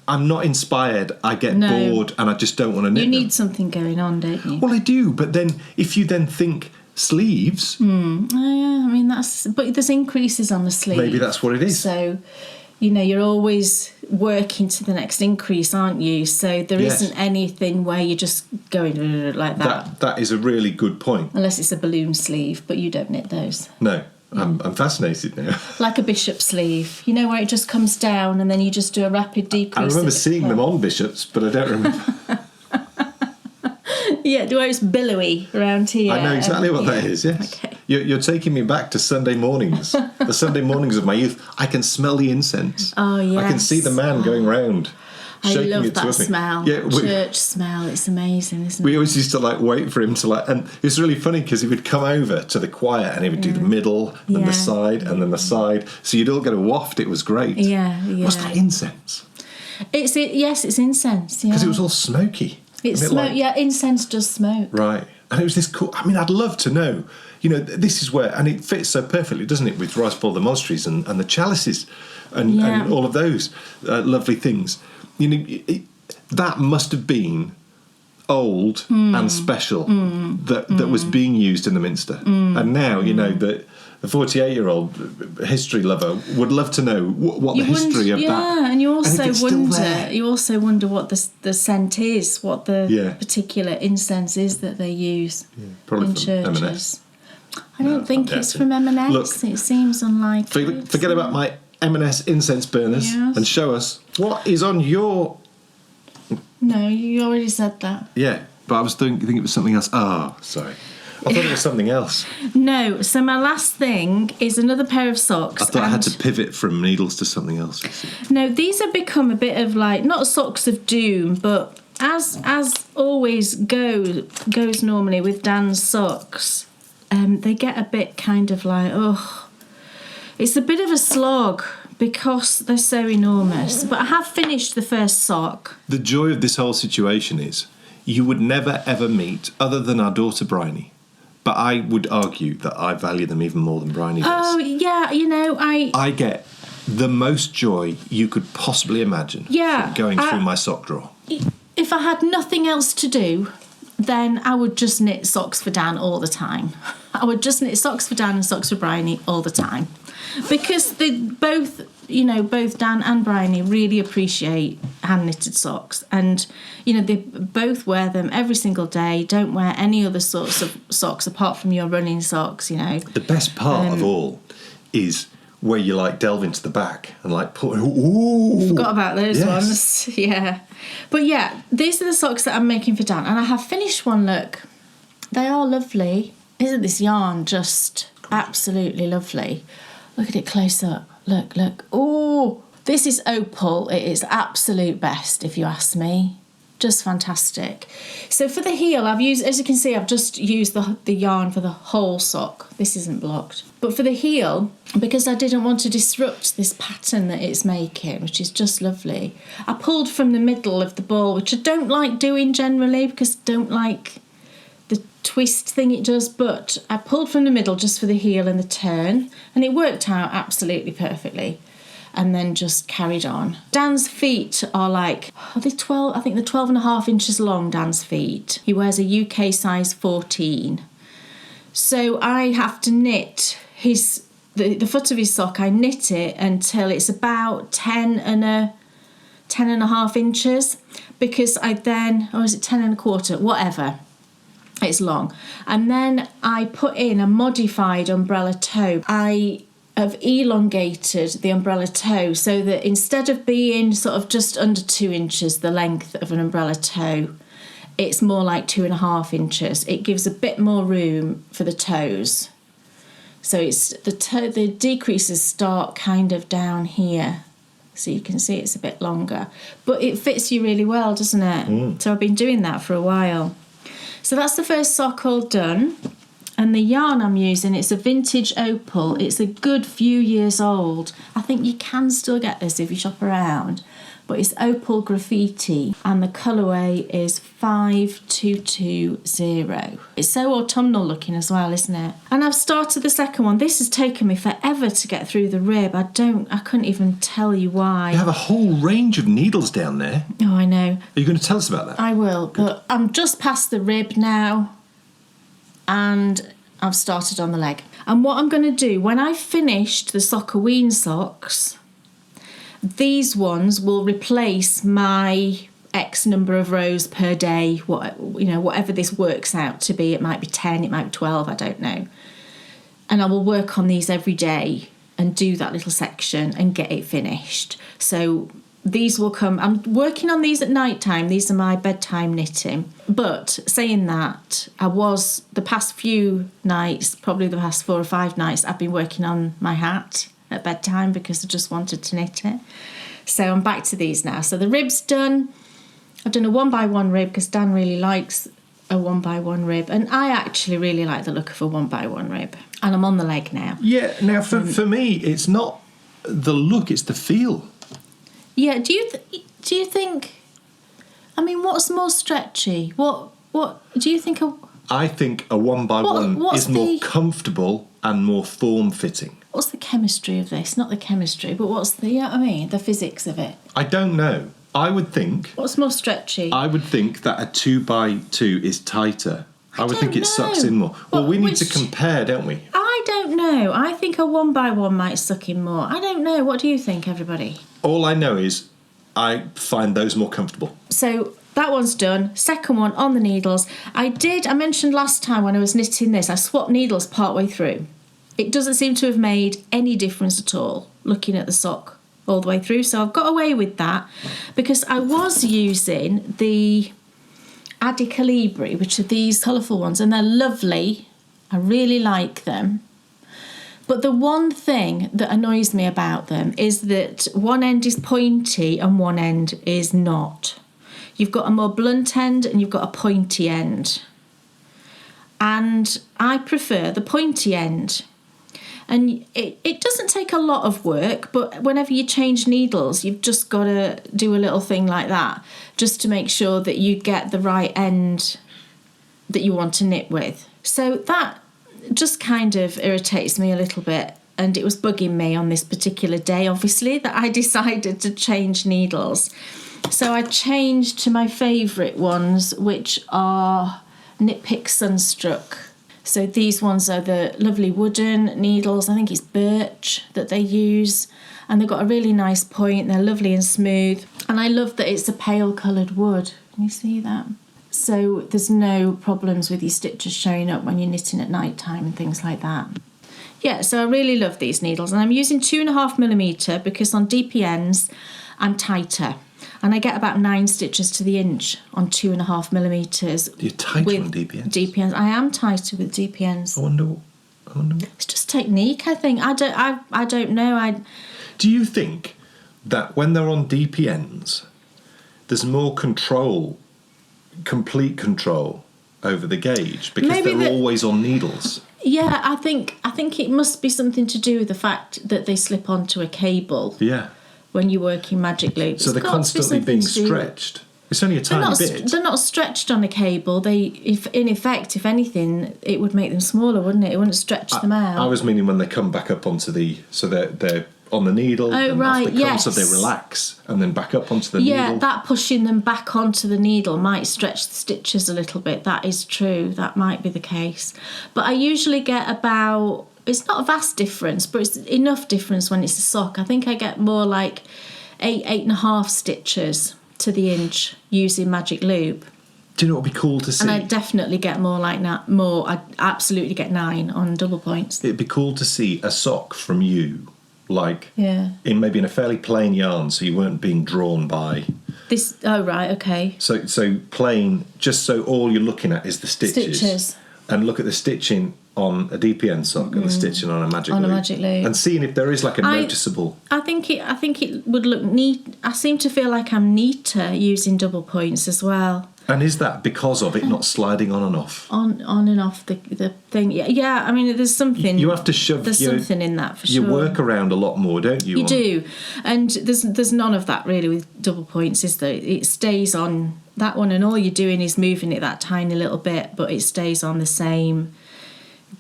I'm not inspired. I get bored and I just don't want to knit You need them. something going on, don't you? Well, I do, but then if you then think sleeves... Oh, yeah, I mean, but there's increases on the sleeve. Maybe that's what it is. So, you're always working to the next increase, aren't you? So there isn't anything where you're just going like that. That is a really good point. Unless it's a balloon sleeve, but you don't knit those. No. I'm fascinated now. Like a bishop sleeve, where it just comes down and then you just do a rapid decrease. I remember seeing them on bishops, but I don't remember. Yeah, where it's billowy around here. I know exactly what that is, yes. Okay. You're taking me back to Sunday mornings. The Sunday mornings of my youth. I can smell the incense. Oh, yes. I can see the man going round. I shaking love it that towards me. smell. Yeah, Church smell. It's amazing, isn't it? we always used to wait for him to and it's really funny because he would come over to the choir and he would do the middle, then the side, and then the side. So you'd all get a waft. It was great. Yeah. What's that incense? It's incense. Yeah. Because it was all smoky. It's smoke. Incense does smoke. Right. And it was this cool... I mean, I'd love to know. This is where... And it fits so perfectly, doesn't it, with Rise for the Monasteries and the chalices and all of those lovely things. That must have been old and special that was being used in the Minster. And now, the 48-year-old history lover would love to know what the history of that... Yeah, and you also also wonder what the scent is, what the particular incense is that they use probably in from churches. M&S. I don't think it's from M&S. Look, it seems unlikely. Forget about my M&S incense burners and show us what is on your... No, you already said that. Yeah, but I was thinking it was something else. Oh, sorry. I thought it was something else. No, so my last thing is another pair of socks. I thought I had to pivot from needles to something else. No, these have become a bit of not socks of doom, but as always goes normally with Dan's socks, they get a bit kind of it's a bit of a slog because they're so enormous. But I have finished the first sock. The joy of this whole situation is you would never ever meet other than our daughter Bryony. But I would argue that I value them even more than Bryony does. Oh, yeah, I get the most joy you could possibly imagine from going through my sock drawer. If I had nothing else to do, then I would just knit socks for Dan all the time. I would just knit socks for Dan and socks for Bryony all the time. Because they both Dan and Bryony really appreciate hand-knitted socks. And, they both wear them every single day, don't wear any other sorts of socks apart from your running socks, The best part of all is where you, delve into the back and, put... Ooh! Forgot about those ones. Yeah. But, yeah, these are the socks that I'm making for Dan. And I have finished one, look. They are lovely. Isn't this yarn just absolutely lovely? Look at it close up. Look. Oh, this is Opal. It is absolute best, if you ask me. Just fantastic. So for the heel, I've just used the yarn for the whole sock. This isn't blocked. But for the heel, because I didn't want to disrupt this pattern that it's making, which is just lovely, I pulled from the middle of the ball, which I don't like doing generally because I don't like the twist thing it does, but I pulled from the middle just for the heel and the turn, and it worked out absolutely perfectly, and then just carried on. Dan's feet are they're 12, I think they're 12 and a half inches long, Dan's feet. He wears a UK size 14. So I have to knit the foot of his sock, I knit it until it's about 10 and a half inches, because I then, or is it 10 and a quarter, whatever. It's long. And then I put in a modified umbrella toe. I have elongated the umbrella toe so that instead of being sort of just under 2 inches, the length of an umbrella toe, it's more like 2.5 inches. It gives a bit more room for the toes. So it's the decreases start kind of down here. So you can see it's a bit longer. But it fits you really well, doesn't it? Mm. So I've been doing that for a while. So that's the first sock all done. And the yarn I'm using, it's a vintage Opal. It's a good few years old. I think you can still get this if you shop around. But it's Opal Graffiti. And the colourway is 5220. It's so autumnal looking as well, isn't it? And I've started the second one. This has taken me forever to get through the rib. I couldn't even tell you why. You have a whole range of needles down there. Oh, I know. Are you going to tell us about that? I will. Good. But I'm just past the rib now. And I've started on the leg. And what I'm going to do, when I've finished the Sockaween socks, these ones will replace my X number of rows per day, whatever this works out to be. It might be 10, it might be 12, I don't know. And I will work on these every day and do that little section and get it finished. So these will come. I'm working on these at night time. These are my bedtime knitting. But saying that, the past few nights, probably the past 4 or 5 nights, I've been working on my hat at bedtime because I just wanted to knit it. So I'm back to these now. So the rib's done. I've done a 1x1 rib because Dan really likes a 1x1 rib, and I actually really like the look of a 1x1 rib. And I'm on the leg now. Yeah. Now for me, it's not the look; it's the feel. Yeah. Do you think? I mean, what's more stretchy? What do you think? I think a 1x1 is more comfortable and more form-fitting. What's the chemistry of this? Not the chemistry, but what's the, the physics of it? I don't know. I would think... What's more stretchy? I would think that a 2x2 is tighter. I would think it sucks in more. Well, we need to compare, don't we? I don't know. I think a 1x1 might suck in more. I don't know. What do you think, everybody? All I know is I find those more comfortable. So that one's done. Second one on the needles. I mentioned last time when I was knitting this, I swapped needles partway through. It doesn't seem to have made any difference at all, looking at the sock all the way through. So I've got away with that because I was using the Adi Calibri, which are these colourful ones, and they're lovely. I really like them. But the one thing that annoys me about them is that one end is pointy and one end is not. You've got a more blunt end and you've got a pointy end. And I prefer the pointy end. And it doesn't take a lot of work, but whenever you change needles, you've just got to do a little thing like that, just to make sure that you get the right end that you want to knit with. So that just kind of irritates me a little bit. And it was bugging me on this particular day, obviously, that I decided to change needles. So I changed to my favourite ones, which are Knit Pick Sunstruck. So these ones are the lovely wooden needles. I think it's birch that they use. And they've got a really nice point. They're lovely and smooth. And I love that it's a pale coloured wood. Can you see that? So there's no problems with your stitches showing up when you're knitting at night time and things like that. Yeah, so I really love these needles, and I'm using 2.5mm because on DPNs I'm tighter, and I get about 9 stitches to the inch on 2.5mm. You're tighter on DPNs? DPNs. I am tighter with DPNs. I wonder what. It's just technique, I think. I don't know. Do you think that when they're on DPNs, there's more control, complete control over the gauge because Maybe they're always on needles? Yeah, I think it must be something to do with the fact that they slip onto a cable. Yeah. When you're working magic loop. So they're constantly being stretched. It's only a tiny bit. They're not stretched on a cable. If anything, it would make them smaller, wouldn't it? It wouldn't stretch them out. I was meaning when they come back up onto they're on the needle. Oh, right, yes. So they relax and then back up onto the needle. Yeah, that pushing them back onto the needle might stretch the stitches a little bit. That is true. That might be the case. But I usually get about... It's not a vast difference, but it's enough difference when it's a sock. I think I get more like 8.5 stitches to the inch using magic loop. Do you know what would be cool to see? And I definitely get more like that. I absolutely get 9 on double points. It'd be cool to see a sock from you, like in a fairly plain yarn, so you weren't being drawn by this. Oh right, okay. So plain, just so all you're looking at is the stitches. And look at the stitching on a DPN sock and the stitching on a magic loop, and seeing if there is like a noticeable. I think it would look neat. I seem to feel like I'm neater using double points as well. And is that because of it not sliding on and off? On and off the thing. Yeah. I mean, there's something. You have to shove. There's something in that for sure. You work around a lot more, don't you? You do, and there's none of that really with double points, is there? It stays on that one, and all you're doing is moving it that tiny little bit, but it stays on the same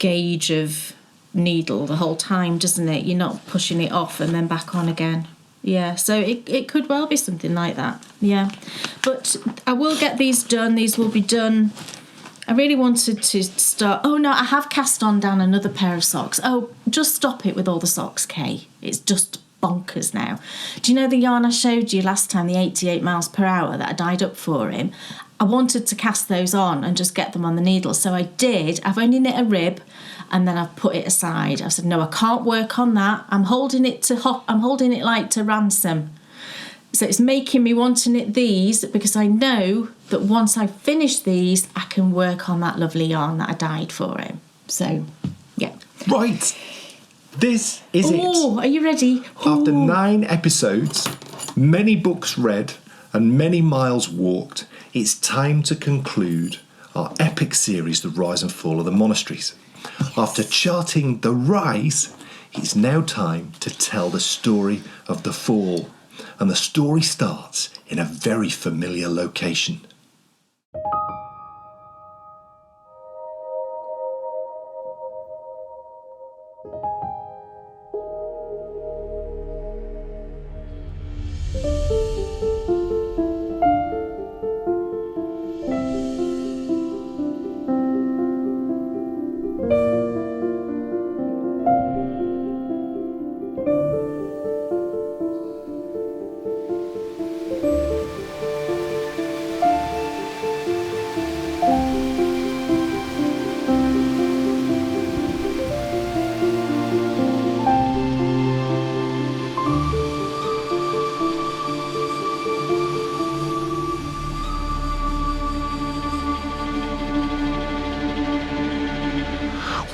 gauge of needle the whole time, doesn't it? You're not pushing it off and then back on again. Yeah, so it could well be something like that. Yeah, but I will get these done. These will be done. I really wanted to start... Oh, no, I have cast on down another pair of socks. Oh, just stop it with all the socks, Kay. It's just bonkers now. Do you know the yarn I showed you last time, the 88 miles per hour that I dyed up for him? I wanted to cast those on and just get them on the needle. So I did. I've only knit a rib and then I've put it aside. I said, no, I can't work on that. I'm holding it like to ransom. So it's making me want to knit these because I know that once I finish these, I can work on that lovely yarn that I dyed for him. So, yeah. Right. This is it. Oh, are you ready? After 9 episodes, many books read, and many miles walked, it's time to conclude our epic series, The Rise and Fall of the Monasteries. After charting the rise, it's now time to tell the story of the fall. And the story starts in a very familiar location.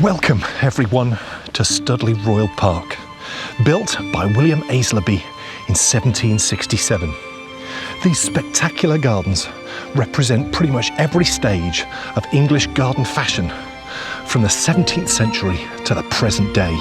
Welcome everyone to Studley Royal Park, built by William Aislabie in 1767. These spectacular gardens represent pretty much every stage of English garden fashion from the 17th century to the present day.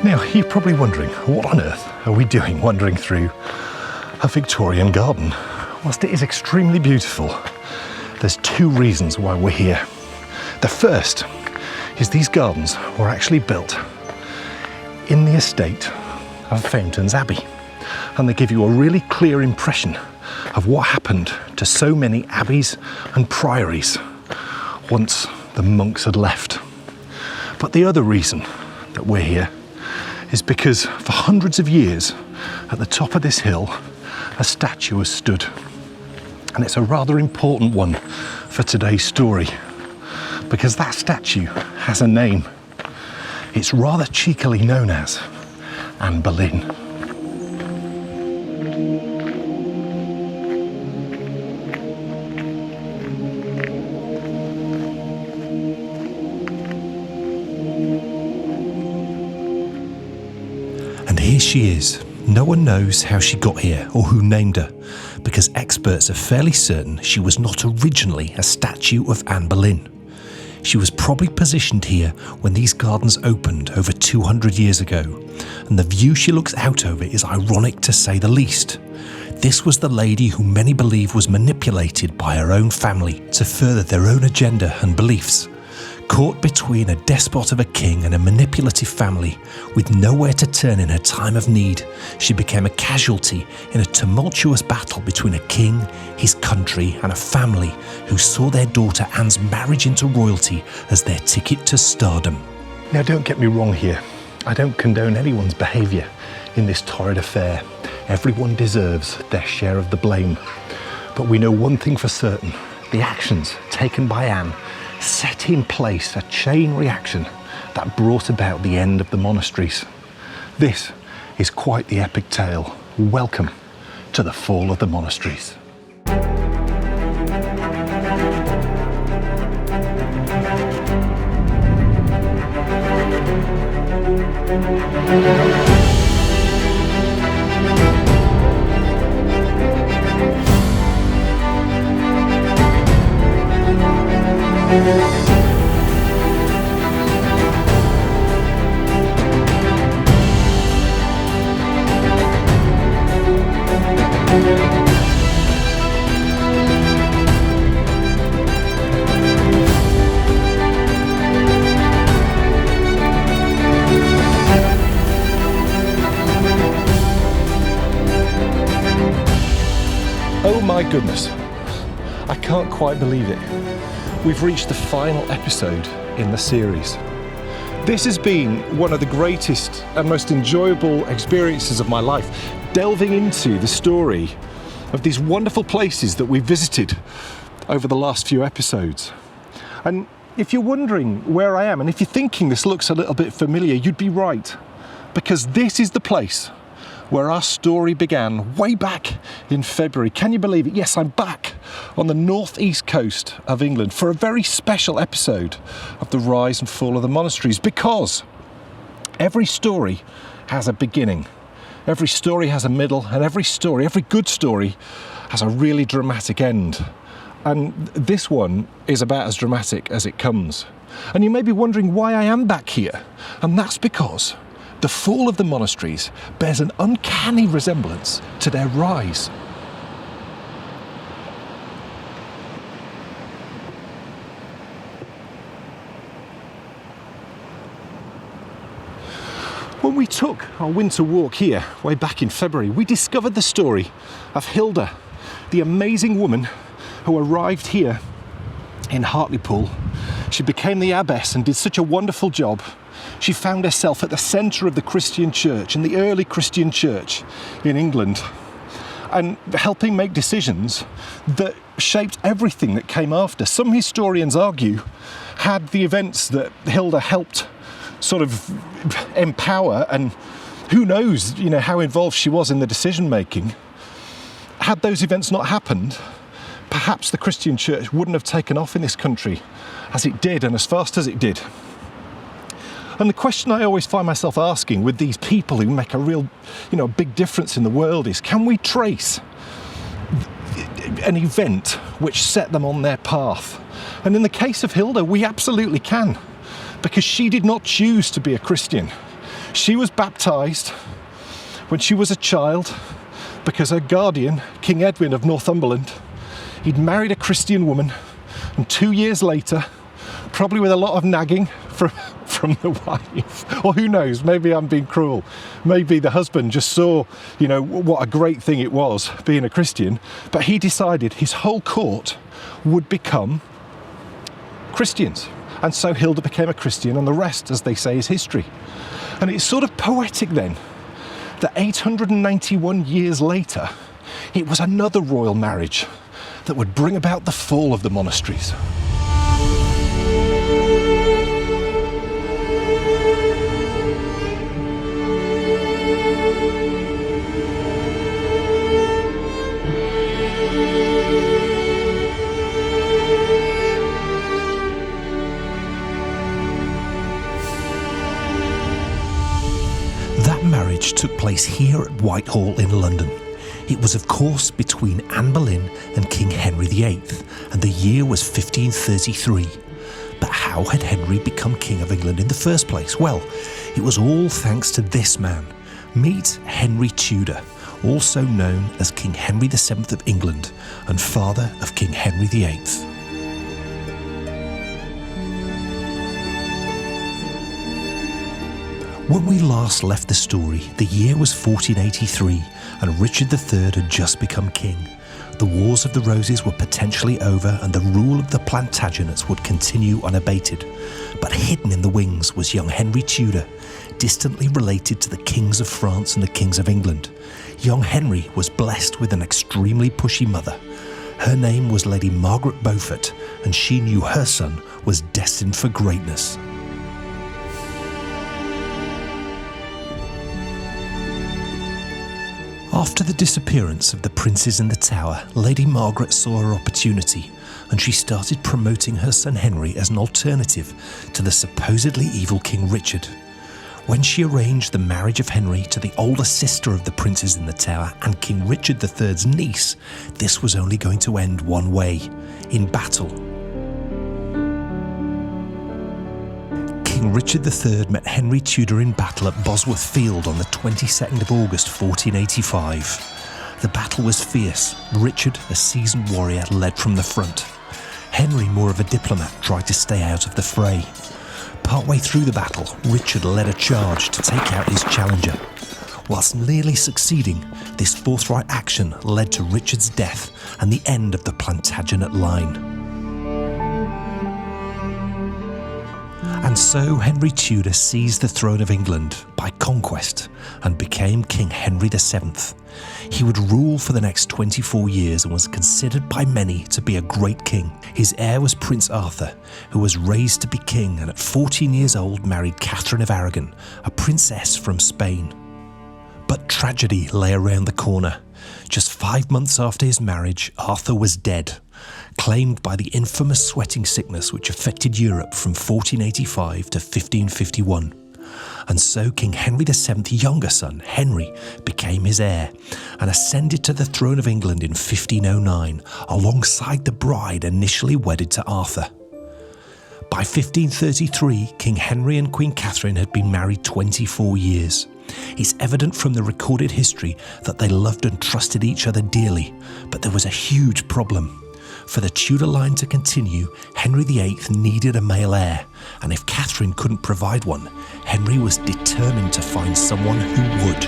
Now, you're probably wondering, what on earth are we doing wandering through a Victorian garden? Whilst it is extremely beautiful, there's two reasons why we're here. The first is these gardens were actually built in the estate of Fountains Abbey, and they give you a really clear impression of what happened to so many abbeys and priories once the monks had left. But the other reason that we're here is because for hundreds of years at the top of this hill a statue has stood, and it's a rather important one for today's story because that statue has a name. It's rather cheekily known as Anne Boleyn. And here she is. No one knows how she got here or who named her, because experts are fairly certain she was not originally a statue of Anne Boleyn. She was probably positioned here when these gardens opened over 200 years ago, and the view she looks out over is ironic to say the least. This was the lady who many believe was manipulated by her own family to further their own agenda and beliefs. Caught between a despot of a king and a manipulative family, with nowhere to turn in her time of need, she became a casualty in a tumultuous battle between a king, his country, and a family who saw their daughter Anne's marriage into royalty as their ticket to stardom. Now, don't get me wrong here. I don't condone anyone's behaviour in this torrid affair. Everyone deserves their share of the blame. But we know one thing for certain. The actions taken by Anne set in place a chain reaction that brought about the end of the monasteries. This is quite the epic tale. Welcome to the fall of the monasteries. Oh my goodness, I can't quite believe it. We've reached the final episode in the series. This has been one of the greatest and most enjoyable experiences of my life, delving into the story of these wonderful places that we've visited over the last few episodes. And if you're wondering where I am, and if you're thinking this looks a little bit familiar, you'd be right, because this is the place where our story began way back in February. Can you believe it? Yes, I'm back on the northeast coast of England for a very special episode of the rise and fall of the monasteries, because every story has a beginning, every story has a middle, and every good story has a really dramatic end. And this one is about as dramatic as it comes. And you may be wondering why I am back here, and that's because the fall of the monasteries bears an uncanny resemblance to their rise. When we took our winter walk here, way back in February, we discovered the story of Hilda, the amazing woman who arrived here in Hartlepool. She became the abbess and did such a wonderful job. She found herself at the centre of the Christian church, and the early Christian church in England, and helping make decisions that shaped everything that came after. Some historians argue, had the events that Hilda helped sort of empower, and who knows, how involved she was in the decision making, had those events not happened, perhaps the Christian church wouldn't have taken off in this country as it did and as fast as it did. And the question I always find myself asking with these people who make a real, big difference in the world is, can we trace an event which set them on their path? And in the case of Hilda, we absolutely can, because she did not choose to be a Christian. She was baptised when she was a child because her guardian, King Edwin of Northumberland, he'd married a Christian woman, and 2 years later, probably with a lot of nagging from the wife, or who knows, maybe I'm being cruel, maybe the husband just saw, what a great thing it was being a Christian, but he decided his whole court would become Christians. And so Hilda became a Christian, and the rest, as they say, is history. And it's sort of poetic then that 891 years later, it was another royal marriage that would bring about the fall of the monasteries. Marriage took place here at Whitehall in London. It was, of course, between Anne Boleyn and King Henry VIII, and the year was 1533. But how had Henry become King of England in the first place? Well, it was all thanks to this man. Meet Henry Tudor, also known as King Henry VII of England and father of King Henry VIII. When we last left the story, the year was 1483 and Richard III had just become king. The Wars of the Roses were potentially over and the rule of the Plantagenets would continue unabated. But hidden in the wings was young Henry Tudor, distantly related to the kings of France and the kings of England. Young Henry was blessed with an extremely pushy mother. Her name was Lady Margaret Beaufort, and she knew her son was destined for greatness. After the disappearance of the princes in the Tower, Lady Margaret saw her opportunity, and she started promoting her son Henry as an alternative to the supposedly evil King Richard. When she arranged the marriage of Henry to the older sister of the princes in the Tower and King Richard III's niece, this was only going to end one way: in battle. King Richard III met Henry Tudor in battle at Bosworth Field on the 22nd of August 1485. The battle was fierce. Richard, a seasoned warrior, led from the front. Henry, more of a diplomat, tried to stay out of the fray. Partway through the battle, Richard led a charge to take out his challenger. Whilst nearly succeeding, this forthright action led to Richard's death and the end of the Plantagenet line. And so Henry Tudor seized the throne of England by conquest and became King Henry VII. He would rule for the next 24 years and was considered by many to be a great king. His heir was Prince Arthur, who was raised to be king and at 14 years old married Catherine of Aragon, a princess from Spain. But tragedy lay around the corner. Just 5 months after his marriage, Arthur was dead, claimed by the infamous sweating sickness which affected Europe from 1485 to 1551. And so King Henry VII's younger son, Henry, became his heir and ascended to the throne of England in 1509, alongside the bride initially wedded to Arthur. By 1533, King Henry and Queen Catherine had been married 24 years. It's evident from the recorded history that they loved and trusted each other dearly, but there was a huge problem. For the Tudor line to continue, Henry VIII needed a male heir, and if Catherine couldn't provide one, Henry was determined to find someone who would.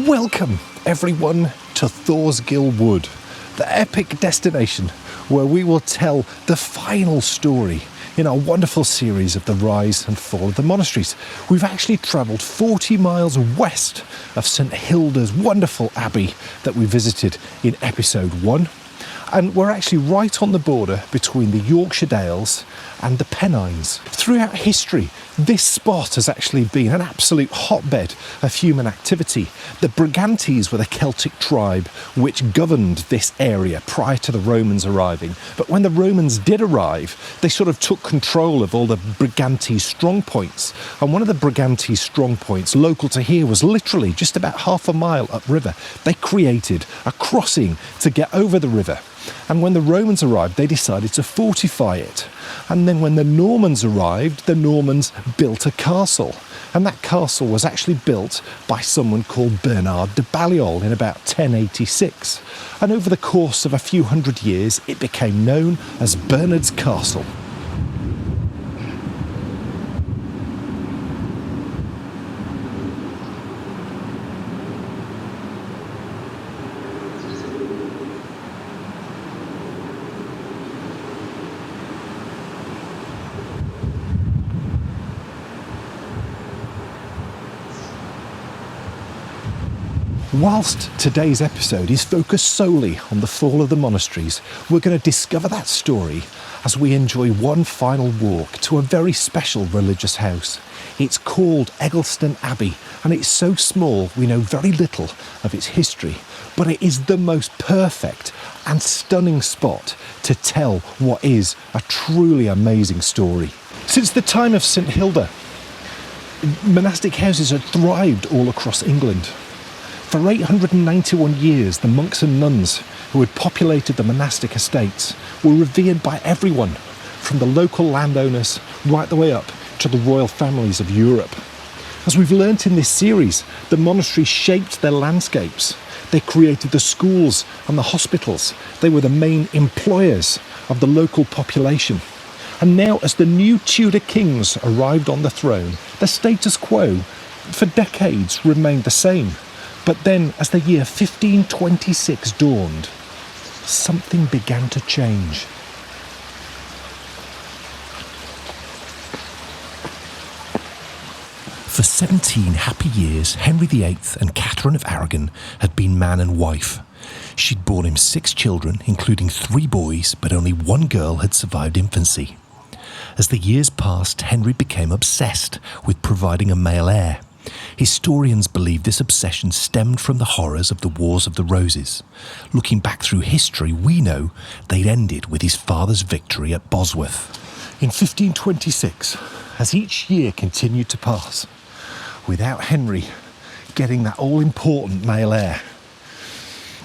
Welcome, everyone, to Thorsgill Wood, the epic destination where we will tell the final story in our wonderful series of the rise and fall of the monasteries. We've actually travelled 40 miles west of St Hilda's wonderful abbey that we visited in episode 1. And we're actually right on the border between the Yorkshire Dales and the Pennines. Throughout history, this spot has actually been an absolute hotbed of human activity. The Brigantes were the Celtic tribe which governed this area prior to the Romans arriving. But when the Romans did arrive, they sort of took control of all the Brigante strongpoints. And one of the Brigante strongpoints local to here was literally just about half a mile upriver. They created a crossing to get over the river. And when the Romans arrived, they decided to fortify it. And then when the Normans arrived, the Normans built a castle. And that castle was actually built by someone called Bernard de Balliol in about 1086. And over the course of a few hundred years, it became known as Bernard's Castle. Whilst today's episode is focused solely on the fall of the monasteries, we're going to discover that story as we enjoy one final walk to a very special religious house. It's called Eggleston Abbey, and it's so small we know very little of its history, but it is the most perfect and stunning spot to tell what is a truly amazing story. Since the time of St Hilda, monastic houses had thrived all across England. For 891 years, the monks and nuns who had populated the monastic estates were revered by everyone, from the local landowners right the way up to the royal families of Europe. As we've learnt in this series, the monasteries shaped their landscapes. They created the schools and the hospitals. They were the main employers of the local population. And now, as the new Tudor kings arrived on the throne, the status quo for decades remained the same. But then, as the year 1526 dawned, something began to change. For 17 happy years, Henry VIII and Catherine of Aragon had been man and wife. She'd borne him 6 children, including 3 boys, but only 1 girl had survived infancy. As the years passed, Henry became obsessed with providing a male heir. Historians believe this obsession stemmed from the horrors of the Wars of the Roses. Looking back through history, we know they'd ended with his father's victory at Bosworth. In 1526, as each year continued to pass, without Henry getting that all-important male heir,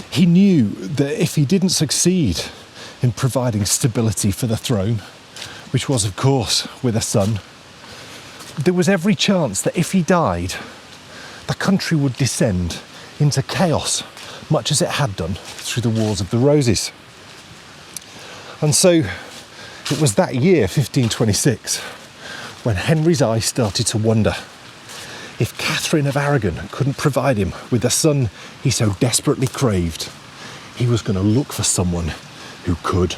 he knew that if he didn't succeed in providing stability for the throne, which was, of course, with a son, there was every chance that if he died, the country would descend into chaos, much as it had done through the Wars of the Roses. And so it was that year, 1526, when Henry's eyes started to wonder if Catherine of Aragon couldn't provide him with the son he so desperately craved. He was going to look for someone who could.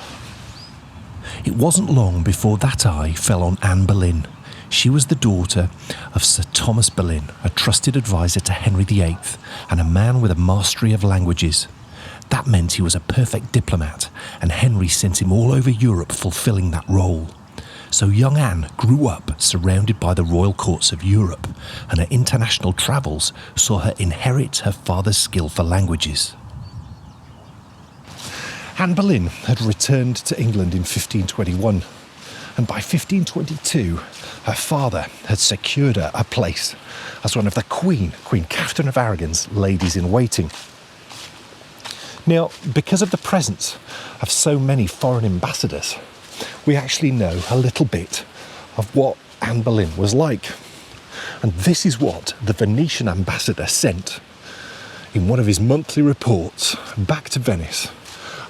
It wasn't long before that eye fell on Anne Boleyn. She was the daughter of Sir Thomas Boleyn, a trusted advisor to Henry VIII and a man with a mastery of languages. That meant he was a perfect diplomat, and Henry sent him all over Europe fulfilling that role. So young Anne grew up surrounded by the royal courts of Europe, and her international travels saw her inherit her father's skill for languages. Anne Boleyn had returned to England in 1521, and by 1522, her father had secured her a place as one of the Queen Catherine of Aragon's ladies-in-waiting. Now, because of the presence of so many foreign ambassadors, we actually know a little bit of what Anne Boleyn was like. And this is what the Venetian ambassador sent in one of his monthly reports back to Venice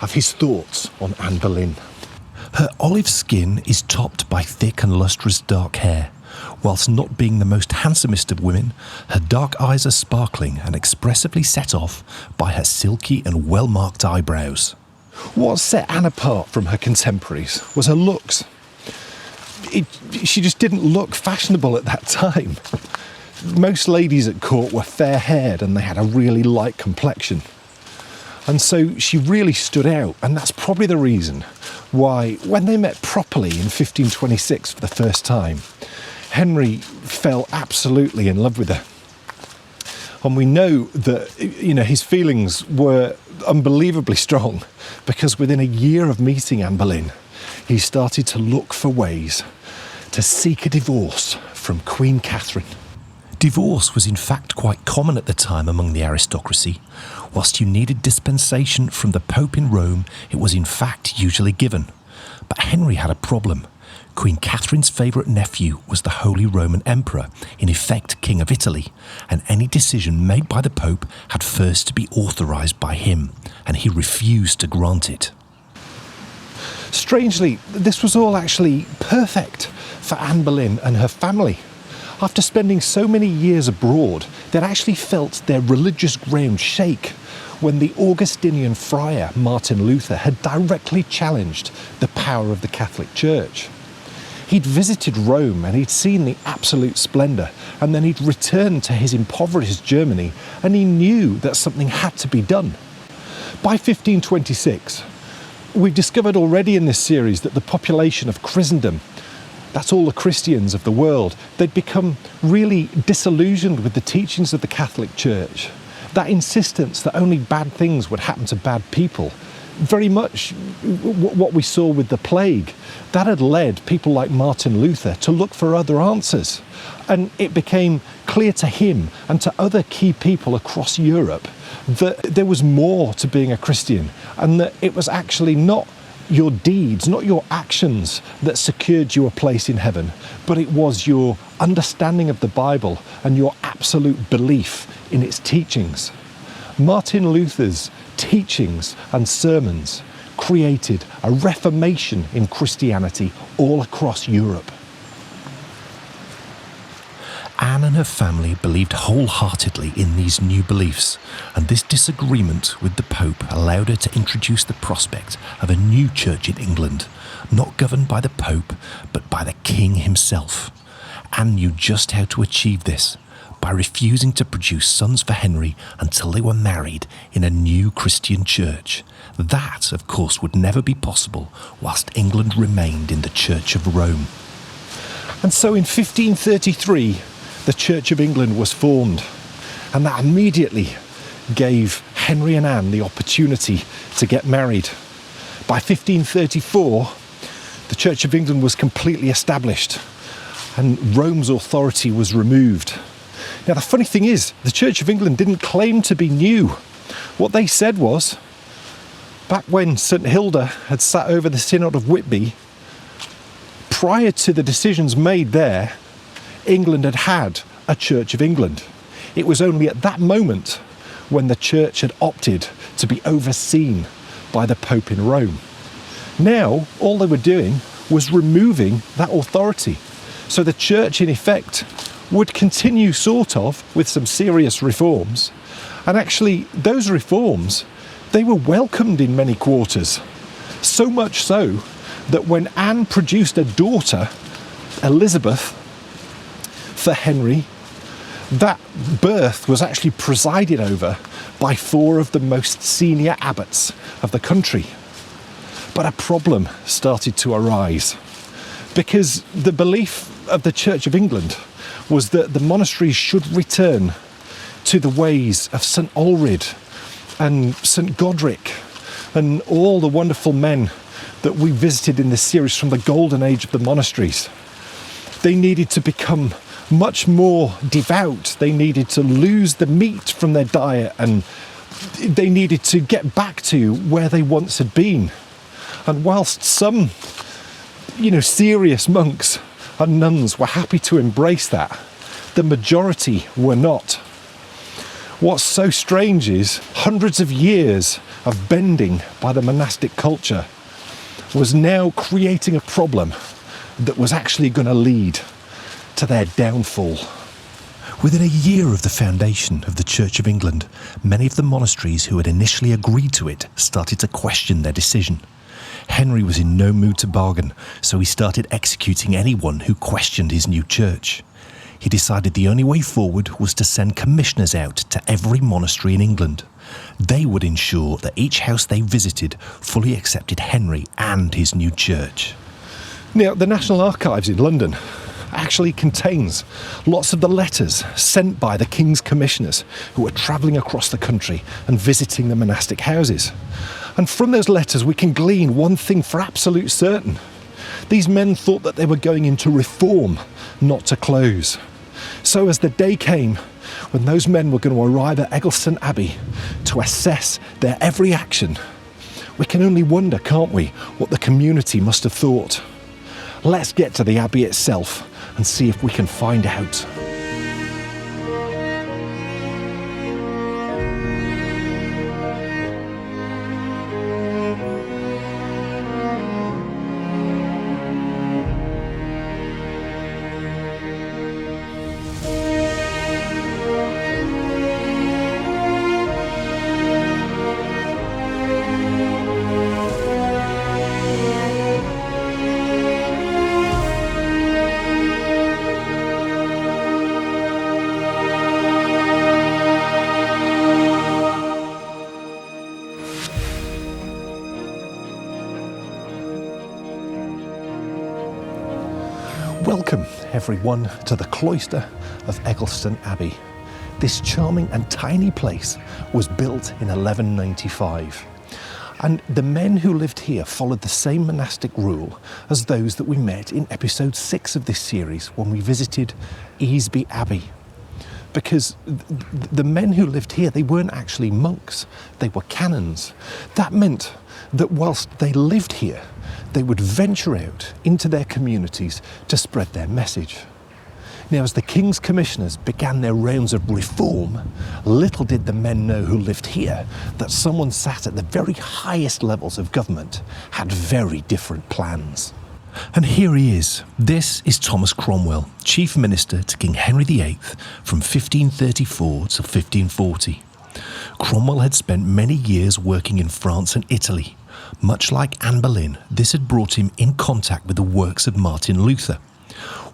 of his thoughts on Anne Boleyn. Her olive skin is topped by thick and lustrous dark hair. Whilst not being the most handsomest of women, her dark eyes are sparkling and expressively set off by her silky and well-marked eyebrows. What set Anne apart from her contemporaries was her looks. She just didn't look fashionable at that time. Most ladies at court were fair-haired and they had a really light complexion. And so she really stood out, and that's probably the reason why, when they met properly in 1526 for the first time, Henry fell absolutely in love with her. And we know that, his feelings were unbelievably strong, because within a year of meeting Anne Boleyn, he started to look for ways to seek a divorce from Queen Catherine. Divorce was in fact quite common at the time among the aristocracy. Whilst you needed dispensation from the Pope in Rome, it was in fact usually given. But Henry had a problem. Queen Catherine's favourite nephew was the Holy Roman Emperor, in effect King of Italy, and any decision made by the Pope had first to be authorised by him, and he refused to grant it. Strangely, this was all actually perfect for Anne Boleyn and her family. After spending so many years abroad, they'd actually felt their religious ground shake when the Augustinian friar Martin Luther had directly challenged the power of the Catholic Church. He'd visited Rome and he'd seen the absolute splendour, and then he'd returned to his impoverished Germany, and he knew that something had to be done. By 1526, we've discovered already in this series that the population of Christendom, that's all the Christians of the world, they'd become really disillusioned with the teachings of the Catholic Church. That insistence that only bad things would happen to bad people, very much what we saw with the plague, that had led people like Martin Luther to look for other answers. And it became clear to him and to other key people across Europe that there was more to being a Christian, and that it was actually not your deeds, not your actions that secured you a place in heaven, but it was your understanding of the Bible and your absolute belief in its teachings. Martin Luther's teachings and sermons created a reformation in Christianity all across Europe. Anne and her family believed wholeheartedly in these new beliefs, and this disagreement with the Pope allowed her to introduce the prospect of a new church in England, not governed by the Pope, but by the King himself. Anne knew just how to achieve this, by refusing to produce sons for Henry until they were married in a new Christian church. That, of course, would never be possible whilst England remained in the Church of Rome. And so in 1533, the Church of England was formed, and that immediately gave Henry and Anne the opportunity to get married. By 1534, the Church of England was completely established, and Rome's authority was removed. Now, the funny thing is, the Church of England didn't claim to be new. What they said was, back when St Hilda had sat over the Synod of Whitby, prior to the decisions made there, England had had a Church of England. It was only at that moment when the Church had opted to be overseen by the Pope in Rome. Now, all they were doing was removing that authority. So the Church, in effect, would continue sort of with some serious reforms. And actually, those reforms, they were welcomed in many quarters. So much so that when Anne produced a daughter, Elizabeth, for Henry, that birth was actually presided over by 4 of the most senior abbots of the country. But a problem started to arise, because the belief of the Church of England was that the monasteries should return to the ways of St Ulrid and St Godric and all the wonderful men that we visited in this series from the golden age of the monasteries. They needed to become much more devout. They needed to lose the meat from their diet, and they needed to get back to where they once had been. And whilst some, serious monks and nuns were happy to embrace that, the majority were not. What's so strange is hundreds of years of bending by the monastic culture was now creating a problem that was actually going to lead to their downfall. Within a year of the foundation of the Church of England, many of the monasteries who had initially agreed to it started to question their decision. Henry was in no mood to bargain, so he started executing anyone who questioned his new church. He decided the only way forward was to send commissioners out to every monastery in England. They would ensure that each house they visited fully accepted Henry and his new church. Now, the National Archives in London actually contains lots of the letters sent by the King's commissioners who were travelling across the country and visiting the monastic houses. And from those letters we can glean one thing for absolute certain. These men thought that they were going into reform, not to close. So as the day came when those men were going to arrive at Eggleston Abbey to assess their every action, we can only wonder, can't we, what the community must have thought. Let's get to the Abbey itself and see if we can find out. Welcome, everyone, to the cloister of Eggleston Abbey. This charming and tiny place was built in 1195. And the men who lived here followed the same monastic rule as those that we met in episode 6 of this series when we visited Easby Abbey. Because the men who lived here, they weren't actually monks, they were canons. That meant that whilst they lived here, they would venture out into their communities to spread their message. Now, as the King's Commissioners began their rounds of reform, little did the men know who lived here that someone sat at the very highest levels of government had very different plans. And here he is. This is Thomas Cromwell, Chief Minister to King Henry VIII from 1534 to 1540. Cromwell had spent many years working in France and Italy. Much like Anne Boleyn, this had brought him in contact with the works of Martin Luther.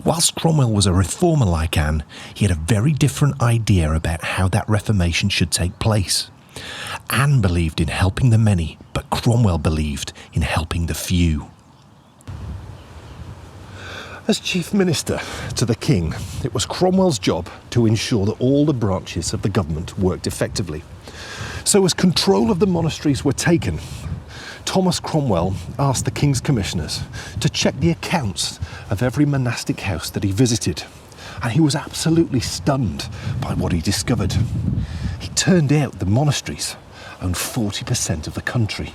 Whilst Cromwell was a reformer like Anne, he had a very different idea about how that reformation should take place. Anne believed in helping the many, but Cromwell believed in helping the few. As Chief Minister to the King, it was Cromwell's job to ensure that all the branches of the government worked effectively. So as control of the monasteries were taken, Thomas Cromwell asked the King's Commissioners to check the accounts of every monastic house that he visited, and he was absolutely stunned by what he discovered. It turned out the monasteries owned 40% of the country.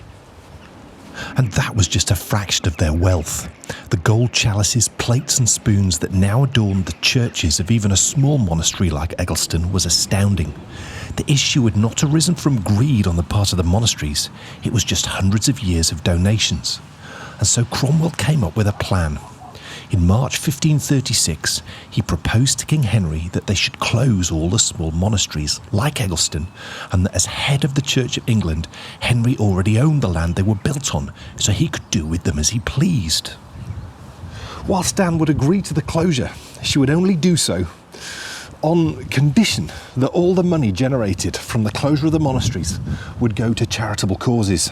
And that was just a fraction of their wealth. The gold chalices, plates and spoons that now adorned the churches of even a small monastery like Eggleston was astounding. The issue had not arisen from greed on the part of the monasteries, it was just hundreds of years of donations. And so Cromwell came up with a plan. In March 1536, he proposed to King Henry that they should close all the small monasteries, like Eggleston, and that as head of the Church of England, Henry already owned the land they were built on, so he could do with them as he pleased. Whilst Anne would agree to the closure, she would only do so on condition that all the money generated from the closure of the monasteries would go to charitable causes.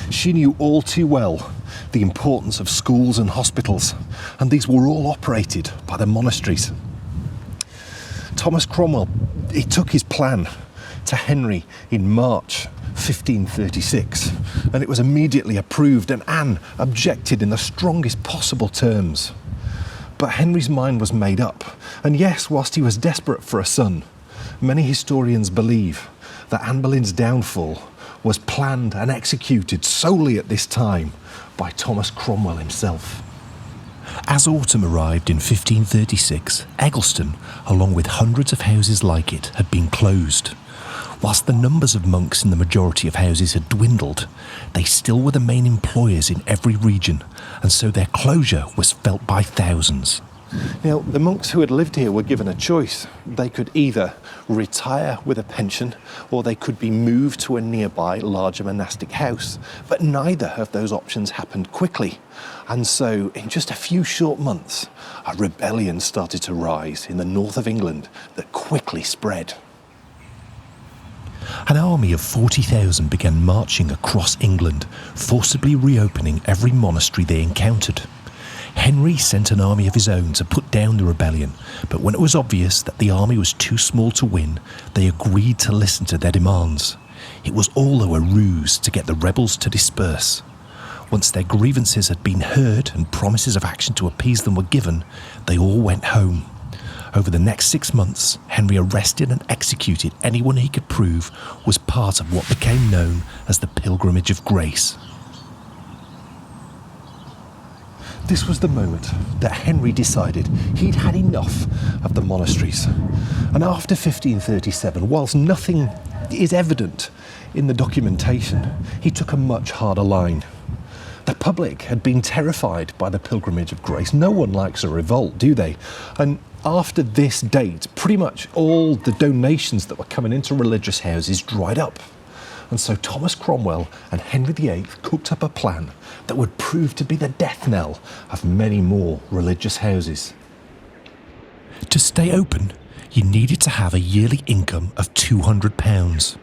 She knew all too well the importance of schools and hospitals, and these were all operated by the monasteries. Thomas Cromwell, he took his plan to Henry in March 1536, and it was immediately approved, and Anne objected in the strongest possible terms. But Henry's mind was made up, and yes, whilst he was desperate for a son, many historians believe that Anne Boleyn's downfall was planned and executed solely at this time by Thomas Cromwell himself. As autumn arrived in 1536, Eggleston, along with hundreds of houses like it, had been closed. Whilst the numbers of monks in the majority of houses had dwindled, they still were the main employers in every region, and so their closure was felt by thousands. Now, the monks who had lived here were given a choice. They could either retire with a pension, or they could be moved to a nearby larger monastic house. But neither of those options happened quickly. And so, in just a few short months, a rebellion started to rise in the north of England that quickly spread. An army of 40,000 began marching across England, forcibly reopening every monastery they encountered. Henry sent an army of his own to put down the rebellion, but when it was obvious that the army was too small to win, they agreed to listen to their demands. It was all a ruse to get the rebels to disperse. Once their grievances had been heard and promises of action to appease them were given, they all went home. Over the next 6 months, Henry arrested and executed anyone he could prove was part of what became known as the Pilgrimage of Grace. This was the moment that Henry decided he'd had enough of the monasteries. And after 1537, whilst nothing is evident in the documentation, he took a much harder line. The public had been terrified by the Pilgrimage of Grace. No one likes a revolt, do they? And after this date, pretty much all the donations that were coming into religious houses dried up. And so Thomas Cromwell and Henry VIII cooked up a plan that would prove to be the death knell of many more religious houses. To stay open, you needed to have a yearly income of £200.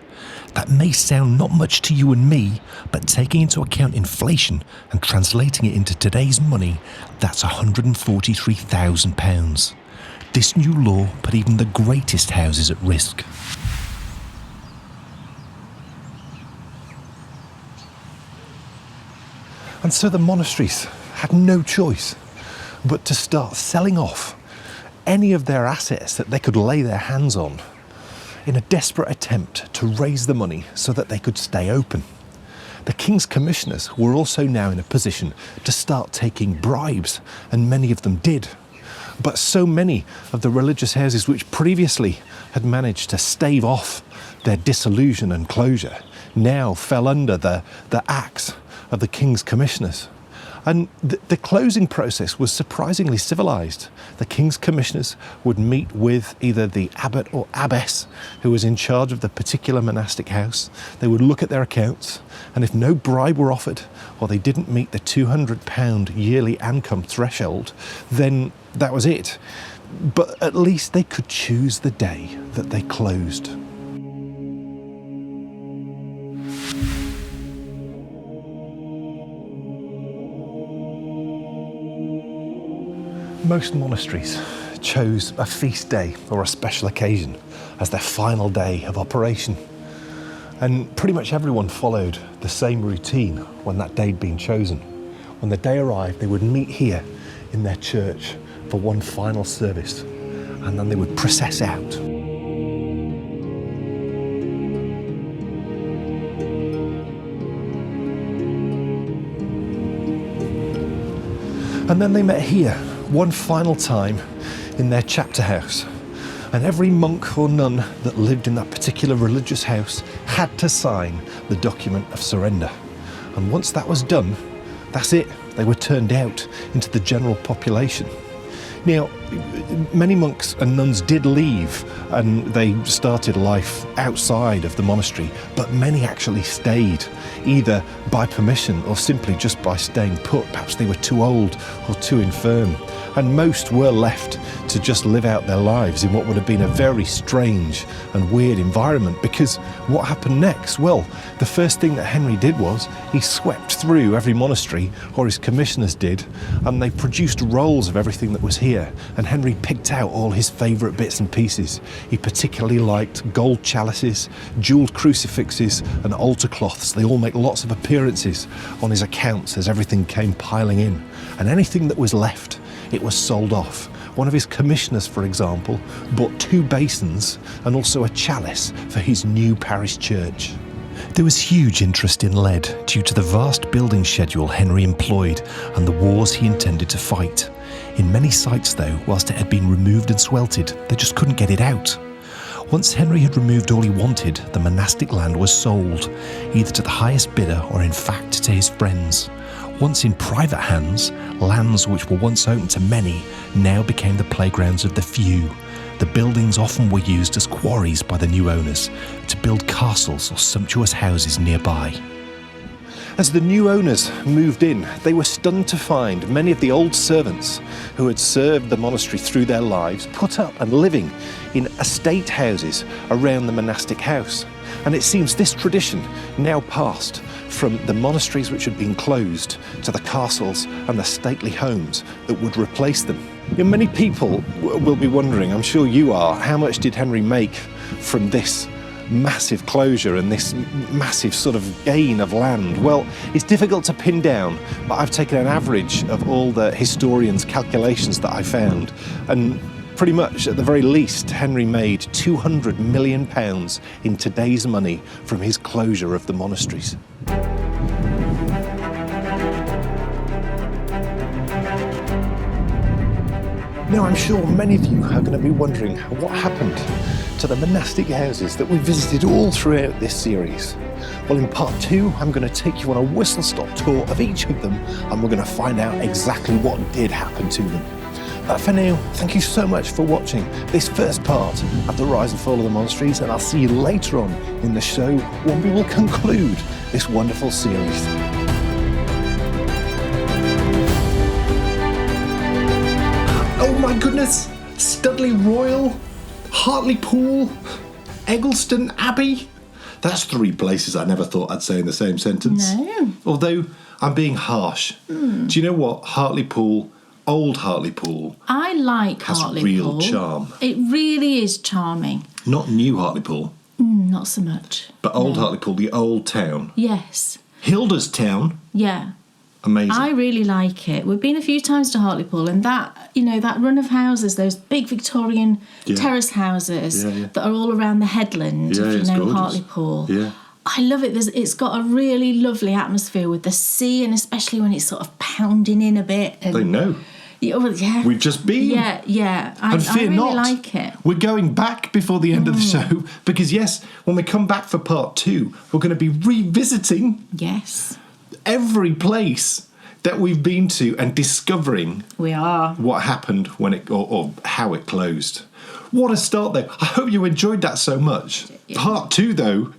That may sound not much to you and me, but taking into account inflation and translating it into today's money, that's £143,000. This new law put even the greatest houses at risk. And so the monasteries had no choice but to start selling off any of their assets that they could lay their hands on in a desperate attempt to raise the money so that they could stay open. The King's Commissioners were also now in a position to start taking bribes, and many of them did. But so many of the religious houses which previously had managed to stave off their dissolution and closure now fell under the axe of the King's Commissioners. And the closing process was surprisingly civilised. The King's Commissioners would meet with either the abbot or abbess who was in charge of the particular monastic house. They would look at their accounts, and if no bribe were offered, or they didn't meet the £200 yearly income threshold, then that was it. But at least they could choose the day that they closed. Most monasteries chose a feast day or a special occasion as their final day of operation. And pretty much everyone followed the same routine when that day had been chosen. When the day arrived, they would meet here in their church for one final service, and then they would process out. And then they met here one final time in their chapter house, and every monk or nun that lived in that particular religious house had to sign the document of surrender. And once that was done, that's it. They were turned out into the general population. Now, many monks and nuns did leave and they started life outside of the monastery, but many actually stayed, either by permission or simply just by staying put. Perhaps they were too old or too infirm. And most were left to just live out their lives in what would have been a very strange and weird environment. Because what happened next? Well, the first thing that Henry did was he swept through every monastery, or his commissioners did, and they produced rolls of everything that was here. And Henry picked out all his favourite bits and pieces. He particularly liked gold chalices, jewelled crucifixes, and altar cloths. They all make lots of appearances on his accounts as everything came piling in. And anything that was left, it was sold off. One of his commissioners, for example, bought 2 basins and also a chalice for his new parish church. There was huge interest in lead due to the vast building schedule Henry employed and the wars he intended to fight. In many sites, though, whilst it had been removed and swelted, they just couldn't get it out. Once Henry had removed all he wanted, the monastic land was sold, either to the highest bidder or in fact to his friends. Once in private hands, lands which were once open to many now became the playgrounds of the few. The buildings often were used as quarries by the new owners to build castles or sumptuous houses nearby. As the new owners moved in, they were stunned to find many of the old servants who had served the monastery through their lives put up and living in estate houses around the monastic house. And it seems this tradition now passed from the monasteries which had been closed to the castles and the stately homes that would replace them. Many people will be wondering, I'm sure you are, how much did Henry make from this massive closure and this massive sort of gain of land? Well, it's difficult to pin down, but I've taken an average of all the historians' calculations that I found, and Pretty much, at the very least, Henry made £200 million in today's money from his closure of the monasteries. Now, I'm sure many of you are going to be wondering what happened to the monastic houses that we visited all throughout this series. Well, in part 2, I'm going to take you on a whistle-stop tour of each of them, and we're going to find out exactly what did happen to them. For now, thank you so much for watching this first part of the Rise and Fall of the Monasteries, and I'll see you later on in the show when we will conclude this wonderful series. Oh my goodness! Studley Royal, Hartlepool, Eggleston Abbey. That's 3 places I never thought I'd say in the same sentence. No. Although I'm being harsh. Do you know what? Hartlepool, old Hartlepool, I like has Hartlepool. real charm. It really is charming. Not new Hartlepool, Not so much. but old Hartlepool, the old town. Yes. Hilda's town, Yeah. amazing. I really like it. We've been a few times to Hartlepool, and that, that run of houses, those big Victorian terrace houses that are all around the headland, if it's you know gorgeous. Hartlepool. Yeah. I love it. It's got a really lovely atmosphere with the sea, and especially when it's sort of pounding in a bit. And, They know. Yeah. We've just been. Yeah. I And fear really not, like it. we're going back before the end of the show because, yes, when we come back for part 2, we're going to be revisiting Yes, every place that we've been to and discovering we are. what happened when it or how it closed. What a start, though. I hope you enjoyed that so much. Yeah. Part 2, though,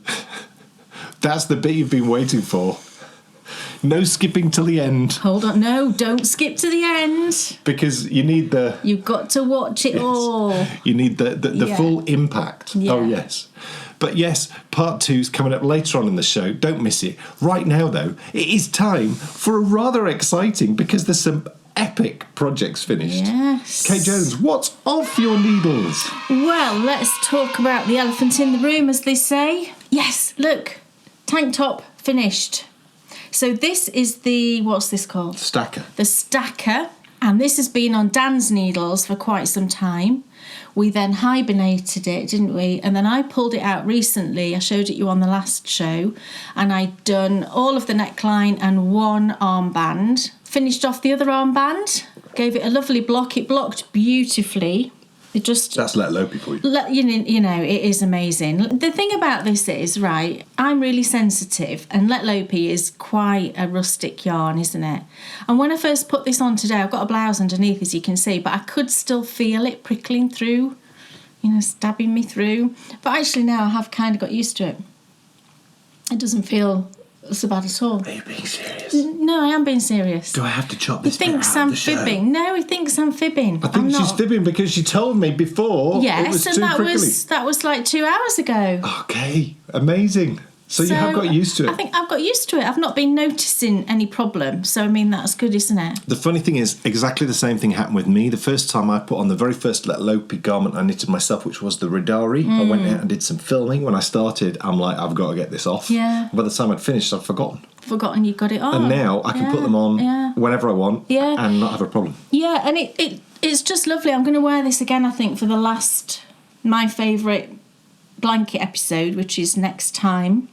that's the bit you've been waiting for. No skipping till the end Hold on. No, don't skip to the end. because you need the... You've got to watch it all. You need the Yeah. full impact. Yeah. Oh, yes. But yes, part 2's coming up later on in the show. Don't miss it. Right now, though, it is time for a rather exciting, because there's some epic projects finished. Yes. Kate Jones, what's off your needles? Well, let's talk about the elephant in the room, as they say. Yes, look. Tank top finished. So this is what's this called? Stacker. The stacker. And this has been on Dan's needles for quite some time. We then hibernated it, didn't we? And then I pulled it out recently. I showed it you on the last show. And I'd done all of the neckline and one armband. Finished off the other armband. Gave it a lovely block. It blocked beautifully. It just... That's Let Lopey for you. You know, it is amazing. The thing about this is, right, I'm really sensitive, and Let Lopey is quite a rustic yarn, isn't it? And when I first put this on today, I've got a blouse underneath, as you can see, but I could still feel it prickling through, stabbing me through. But actually now I have kind of got used to it. It doesn't feel so bad at all. Are you being serious? No, I am being serious. Do I have to chop He this bit thinks out I'm of the show? fibbing. No, he thinks I'm fibbing. I think I'm she's not. fibbing because she told me before it was Yes, too and prickly. that was like 2 hours ago. Okay, amazing. So you have got used to it. I think I've got used to it. I've not been noticing any problem. So, I mean, that's good, isn't it? The funny thing is, exactly the same thing happened with me. The first time I put on the very first Let Lopey garment I knitted myself, which was the Ridari, I went out and did some filming. When I started, I'm like, I've got to get this off. Yeah. By the time I'd finished, I'd forgotten. Forgotten you got it on. And now I can put them on whenever I want and not have a problem. Yeah, and it's just lovely. I'm going to wear this again, I think, for my favourite blanket episode, which is next time.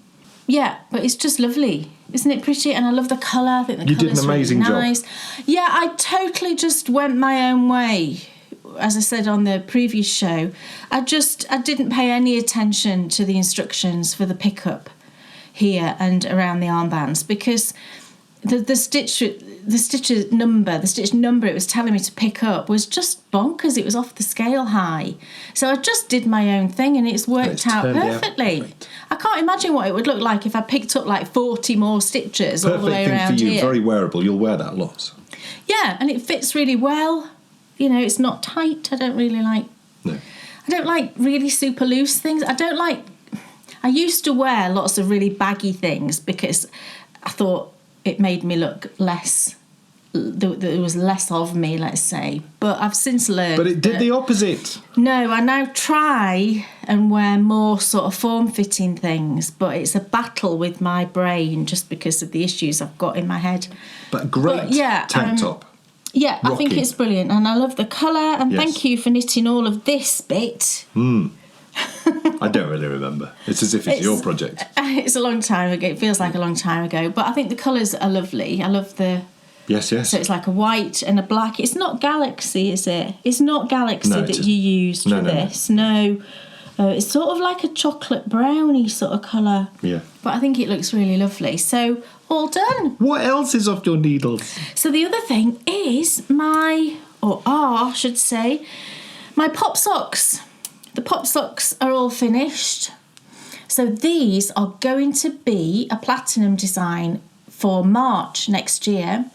Yeah, but it's just lovely. Isn't it pretty? And I love the colour. I think the You did an colour's amazing really job. nice. Yeah, I totally just went my own way. As I said on the previous show, I didn't pay any attention to the instructions for the pickup here and around the armbands, because the stitch number it was telling me to pick up was just bonkers. It was off the scale high. So I just did my own thing, and it's worked out turned out perfectly. great. I can't imagine what it would look like if I picked up like 40 more stitches all the way Perfect thing around for you, here. very wearable. You'll wear that lots. Yeah, and it fits really well. It's not tight. I don't like really super loose things. I used to wear lots of really baggy things because I thought it made me look less, there was less of me, let's say. But I've since learned. But it did the opposite. No, I now try and wear more sort of form-fitting things, but it's a battle with my brain just because of the issues I've got in my head. But great tank top. Yeah, I think Rocky. it's brilliant, and I love the colour, and Yes. thank you for knitting all of this bit. I don't really remember. It's as if it's your project. It's a long time ago. It feels like a long time ago, but I think the colours are lovely. I love the... Yes. So it's like a white and a black. It's not Galaxy, is it? It's not Galaxy No, that you used for this. No. It's sort of like a chocolate brownie sort of colour. Yeah. But I think it looks really lovely. So, all done. What else is off your needles? So the other thing is my Pop Socks. The Pop Socks are all finished. So these are going to be a platinum design for March next year.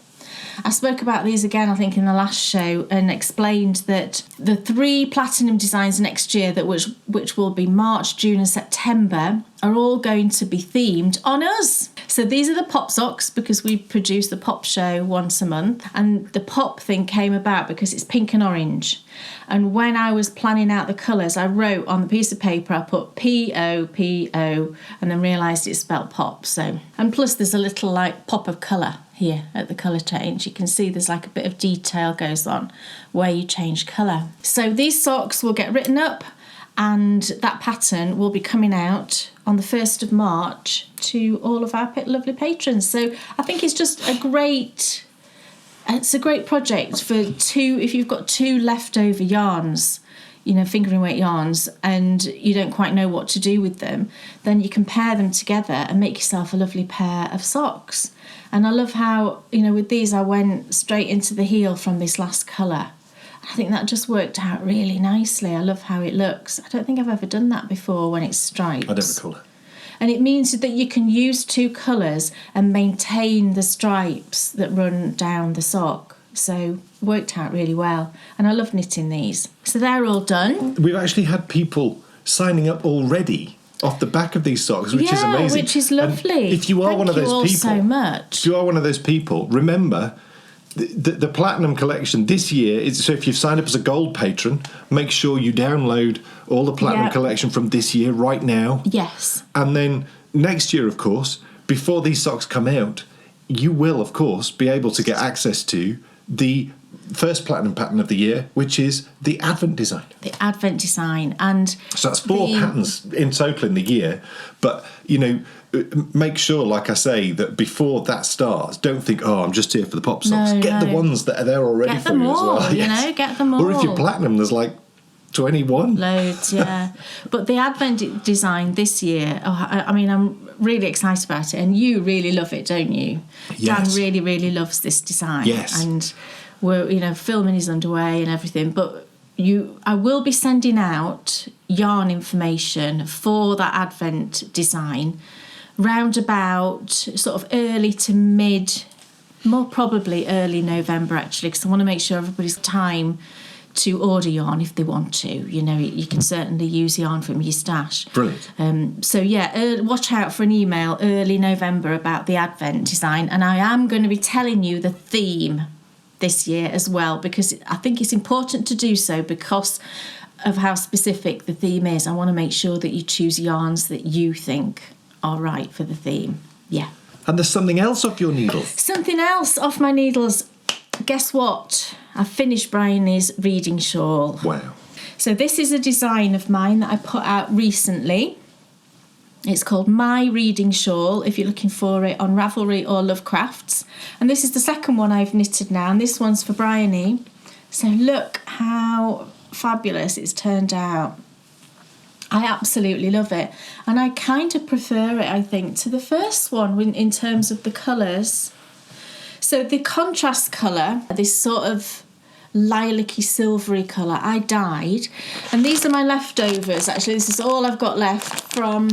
I spoke about these again, I think, in the last show, and explained that the 3 platinum designs next year, which will be March, June and September, are all going to be themed on us. So these are the Pop Socks, because we produce the Pop show once a month, and the Pop thing came about because it's pink and orange. And when I was planning out the colours, I wrote on the piece of paper, I put P-O-P-O, and then realised it's spelt pop. So, and plus there's a little like pop of colour here at the colour change. You can see there's like a bit of detail goes on where you change colour. So these socks will get written up, and that pattern will be coming out on the 1st of March to all of our lovely patrons. So I think it's just a great project for if you've got 2 leftover yarns, fingering weight yarns, and you don't quite know what to do with them, then you can pair them together and make yourself a lovely pair of socks. And I love how, with these I went straight into the heel from this last colour. I think that just worked out really nicely. I love how it looks. I don't think I've ever done that before when it's stripes. I don't recall it. And it means that you can use 2 colours and maintain the stripes that run down the sock. So worked out really well. And I love knitting these. So they're all done. We've actually had people signing up already off the back of these socks, which is amazing. Which is lovely. And if you are one of those people, so much. If you are one of those people, remember the Platinum Collection this year is, so if you've signed up as a gold patron, make sure you download all the Platinum Collection from this year right now. Yes. And then next year, of course, before these socks come out, you will, of course, be able to get access to the first Platinum pattern of the year, which is the Advent design. The Advent design. And so that's 4 patterns in total in the year. But, make sure, like I say, that before that starts, don't think, I'm just here for the Pop Socks. Get the ones that are there already for you as well. Get them all. Or if you're Platinum, there's like 21. Loads, yeah. But the Advent design this year, I'm really excited about it. And you really love it, don't you? Yes. Dan really, really loves this design. Yes. And we're, filming is underway and everything. But I will be sending out yarn information for that Advent design round about sort of early to mid, more probably early November, actually, because I want to make sure everybody's time to order yarn if they want to. You can certainly use yarn from your stash. Brilliant. Watch out for an email early November about the Advent design, and I am going to be telling you the theme this year as well, because I think it's important to do so because of how specific the theme is. I want to make sure that you choose yarns that you think are right for the theme. Yeah. And there's something else off your needles. Something else off my needles. Guess what? I finished Bryony's reading shawl. Wow. So this is a design of mine that I put out recently. It's called My Reading Shawl, if you're looking for it on Ravelry or Lovecrafts. And this is the second one I've knitted now, and this one's for Bryony. So look how fabulous it's turned out. I absolutely love it. And I kind of prefer it, I think, to the first one in terms of the colours. So the contrast colour, this sort of lilac-y silvery colour, I dyed. And these are my leftovers, actually. This is all I've got left from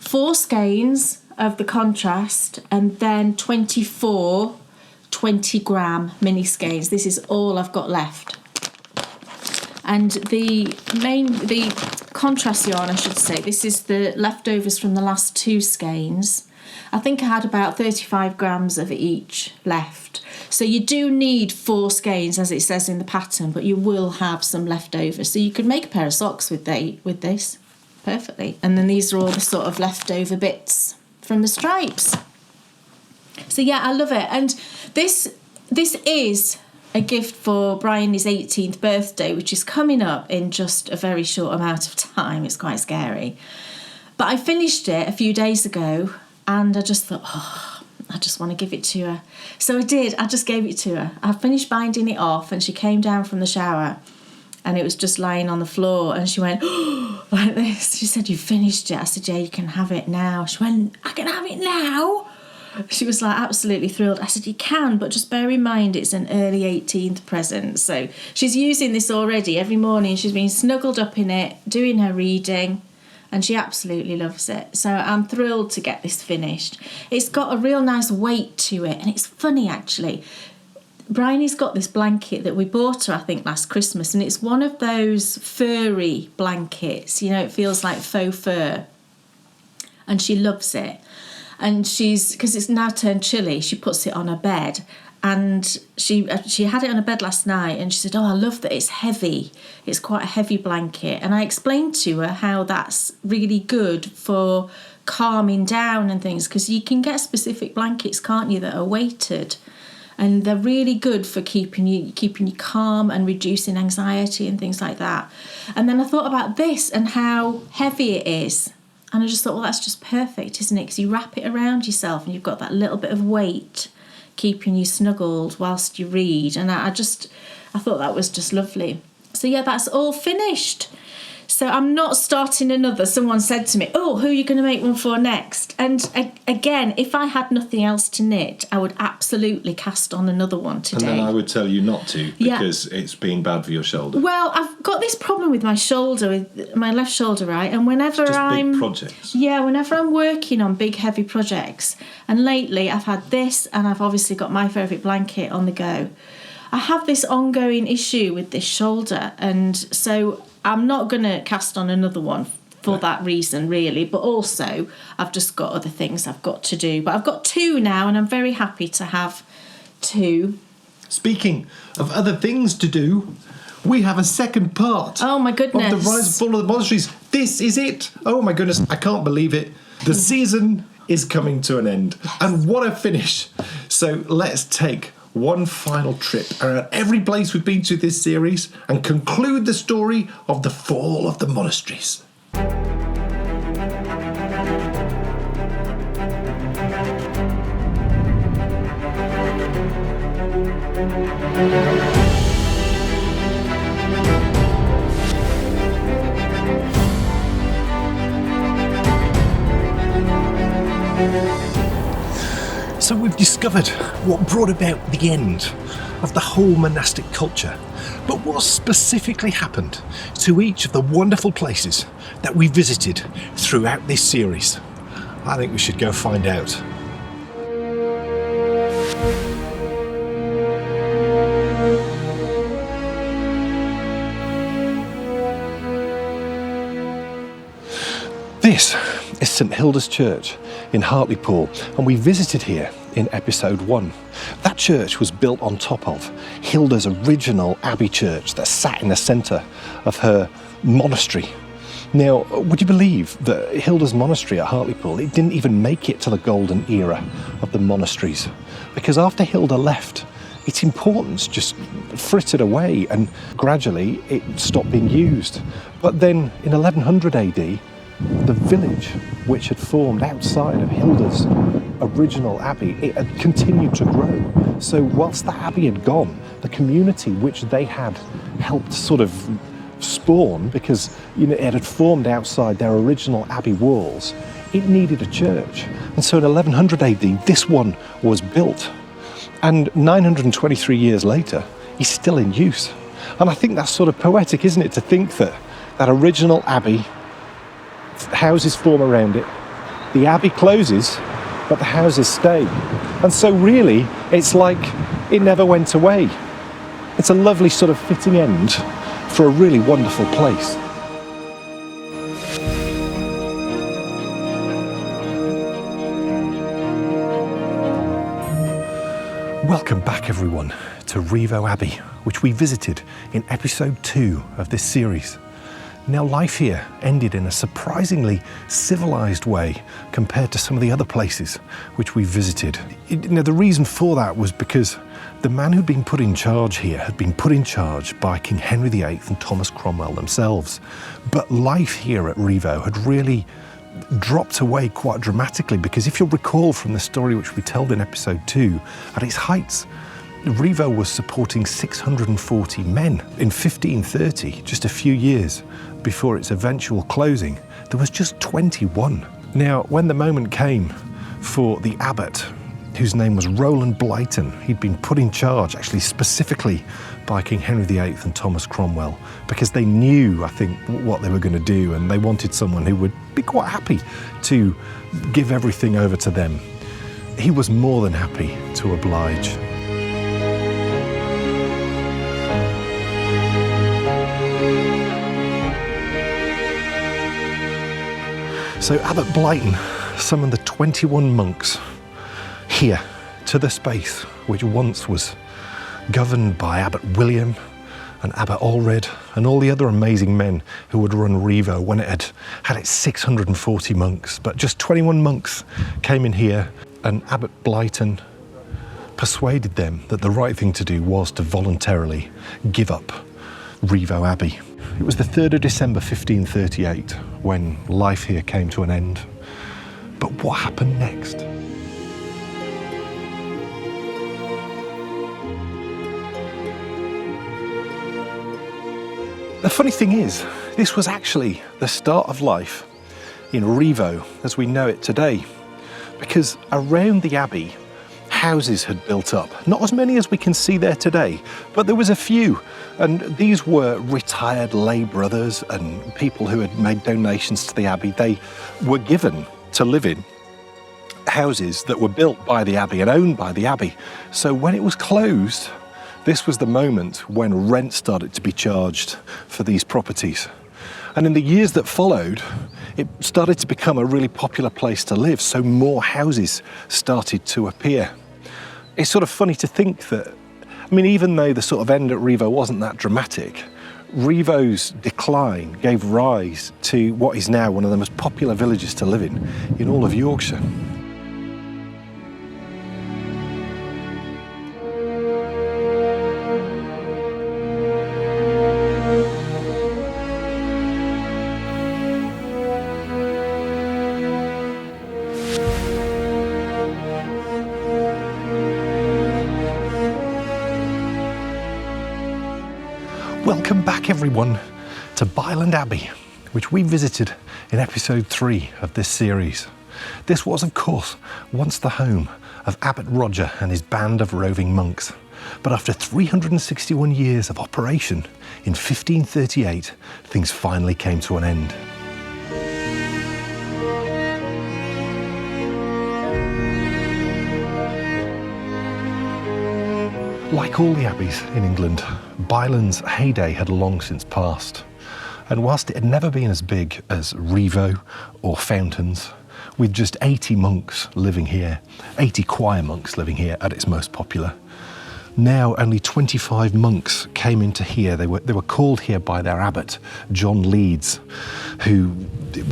4 skeins of the contrast and then 24 20-gram mini skeins. This is all I've got left. And the contrast yarn, I should say, this is the leftovers from the last 2 skeins. I think I had about 35 grams of each left. So you do need 4 skeins, as it says in the pattern, but you will have some leftovers. So you could make a pair of socks with this perfectly. And then these are all the sort of leftover bits from the stripes. So yeah, I love it. And this is a gift for Brian's 18th birthday, which is coming up in just a very short amount of time. It's quite scary. But I finished it a few days ago and I just thought, I just want to give it to her. So I did. I just gave it to her. I finished binding it off and she came down from the shower and it was just lying on the floor and she went, like this. She said, "You finished it?" I said, "Yeah, you can have it now." She went, "I can have it now?" She was like absolutely thrilled. I said, "You can, but just bear in mind it's an early 18th present." So she's using this already. Every morning she's been snuggled up in it, doing her reading, and she absolutely loves it. So I'm thrilled to get this finished. It's got a real nice weight to it, and it's funny actually. Bryony's got this blanket that we bought her, I think, last Christmas, and it's one of those furry blankets. You know, it feels like faux fur, and she loves it. And because it's now turned chilly, she puts it on her bed. And she had it on her bed last night and she said, "Oh, I love that it's heavy. It's quite a heavy blanket." And I explained to her how that's really good for calming down and things, because you can get specific blankets, can't you, that are weighted. And they're really good for keeping you calm and reducing anxiety and things like that. And then I thought about this and how heavy it is. And I just thought, well, that's just perfect, isn't it? Because you wrap it around yourself and you've got that little bit of weight keeping you snuggled whilst you read. And I thought that was just lovely. So yeah, that's all finished. So I'm not starting another. Someone said to me, "Oh, who are you going to make one for next?" And again, if I had nothing else to knit, I would absolutely cast on another one today. And then I would tell you not to, because it's been bad for your shoulder. Well, I've got this problem with my shoulder, with my left shoulder, right? And whenever big projects. Yeah, whenever I'm working on big, heavy projects, and lately I've had this, and I've obviously got my favourite blanket on the go. I have this ongoing issue with this shoulder, and so I'm not going to cast on another one for that reason, really. But also, I've just got other things I've got to do. But I've got two now, and I'm very happy to have two. Speaking of other things to do, we have a second part. Oh, my goodness. Of the Rise and Fall of the Monasteries. This is it. Oh, my goodness. I can't believe it. The season is coming to an end. Yes. And what a finish. So let's take one final trip around every place we've been to this series and conclude the story of the fall of the monasteries. So we've discovered what brought about the end of the whole monastic culture. But what specifically happened to each of the wonderful places that we visited throughout this series? I think we should go find out. This is St Hilda's Church in Hartlepool, and we visited here in episode 1. That church was built on top of Hilda's original abbey church that sat in the centre of her monastery. Now, would you believe that Hilda's monastery at Hartlepool, it didn't even make it to the golden era of the monasteries? Because after Hilda left, its importance just frittered away and gradually it stopped being used. But then in 1100 AD, the village which had formed outside of Hilda's original abbey, it had continued to grow. So whilst the abbey had gone, the community which they had helped sort of spawn, because it had formed outside their original abbey walls, it needed a church. And so in 1100 AD, this one was built. And 923 years later, it's still in use. And I think that's sort of poetic, isn't it, to think that that original abbey, houses form around it, the abbey closes, but the houses stay. And so really, it's like it never went away. It's a lovely sort of fitting end for a really wonderful place. Welcome back, everyone, to Revo Abbey, which we visited in episode 2 of this series. Now, life here ended in a surprisingly civilised way compared to some of the other places which we visited. The reason for that was because The man who'd been put in charge here had been put in charge by King Henry VIII and Thomas Cromwell themselves. But life here at Revo had really dropped away quite dramatically, because if you'll recall from the story which we told in episode 2, at its heights, Revo was supporting 640 men. In 1530, just a few years before its eventual closing, there was just 21. Now, when the moment came for the abbot, whose name was Roland Blyton, he'd been put in charge, actually specifically by King Henry VIII and Thomas Cromwell, because they knew, I think, what they were going to do, and they wanted someone who would be quite happy to give everything over to them. He was more than happy to oblige. So Abbot Blyton summoned the 21 monks here to the space which once was governed by Abbot William and Abbot Allred and all the other amazing men who would run Revo when it had its 640 monks. But just 21 monks came in here, and Abbot Blyton persuaded them that the right thing to do was to voluntarily give up Revo Abbey. It was the 3rd of December 1538 when life here came to an end. But what happened next? The funny thing is, this was actually the start of life in Revo as we know it today, because around the abbey, houses had built up. Not as many as we can see there today, but there was a few. And these were retired lay brothers and people who had made donations to the abbey. They were given to live in houses that were built by the abbey and owned by the abbey. So when it was closed, this was the moment when rent started to be charged for these properties. And in the years that followed, it started to become a really popular place to live, so more houses started to appear. It's sort of funny to think that, I mean, even though the sort of end at Revo wasn't that dramatic, Revo's decline gave rise to what is now one of the most popular villages to live in all of Yorkshire. Welcome back, everyone, to Byland Abbey, which we visited in episode 3 of this series. This was, of course, once the home of Abbot Roger and his band of roving monks. But after 361 years of operation, in 1538, things finally came to an end. Like all the abbeys in England, Byland's heyday had long since passed. And whilst it had never been as big as Revo or Fountains, with just 80 monks living here, 80 choir monks living here at its most popular, now only 25 monks came into here. They were called here by their abbot, John Leeds, who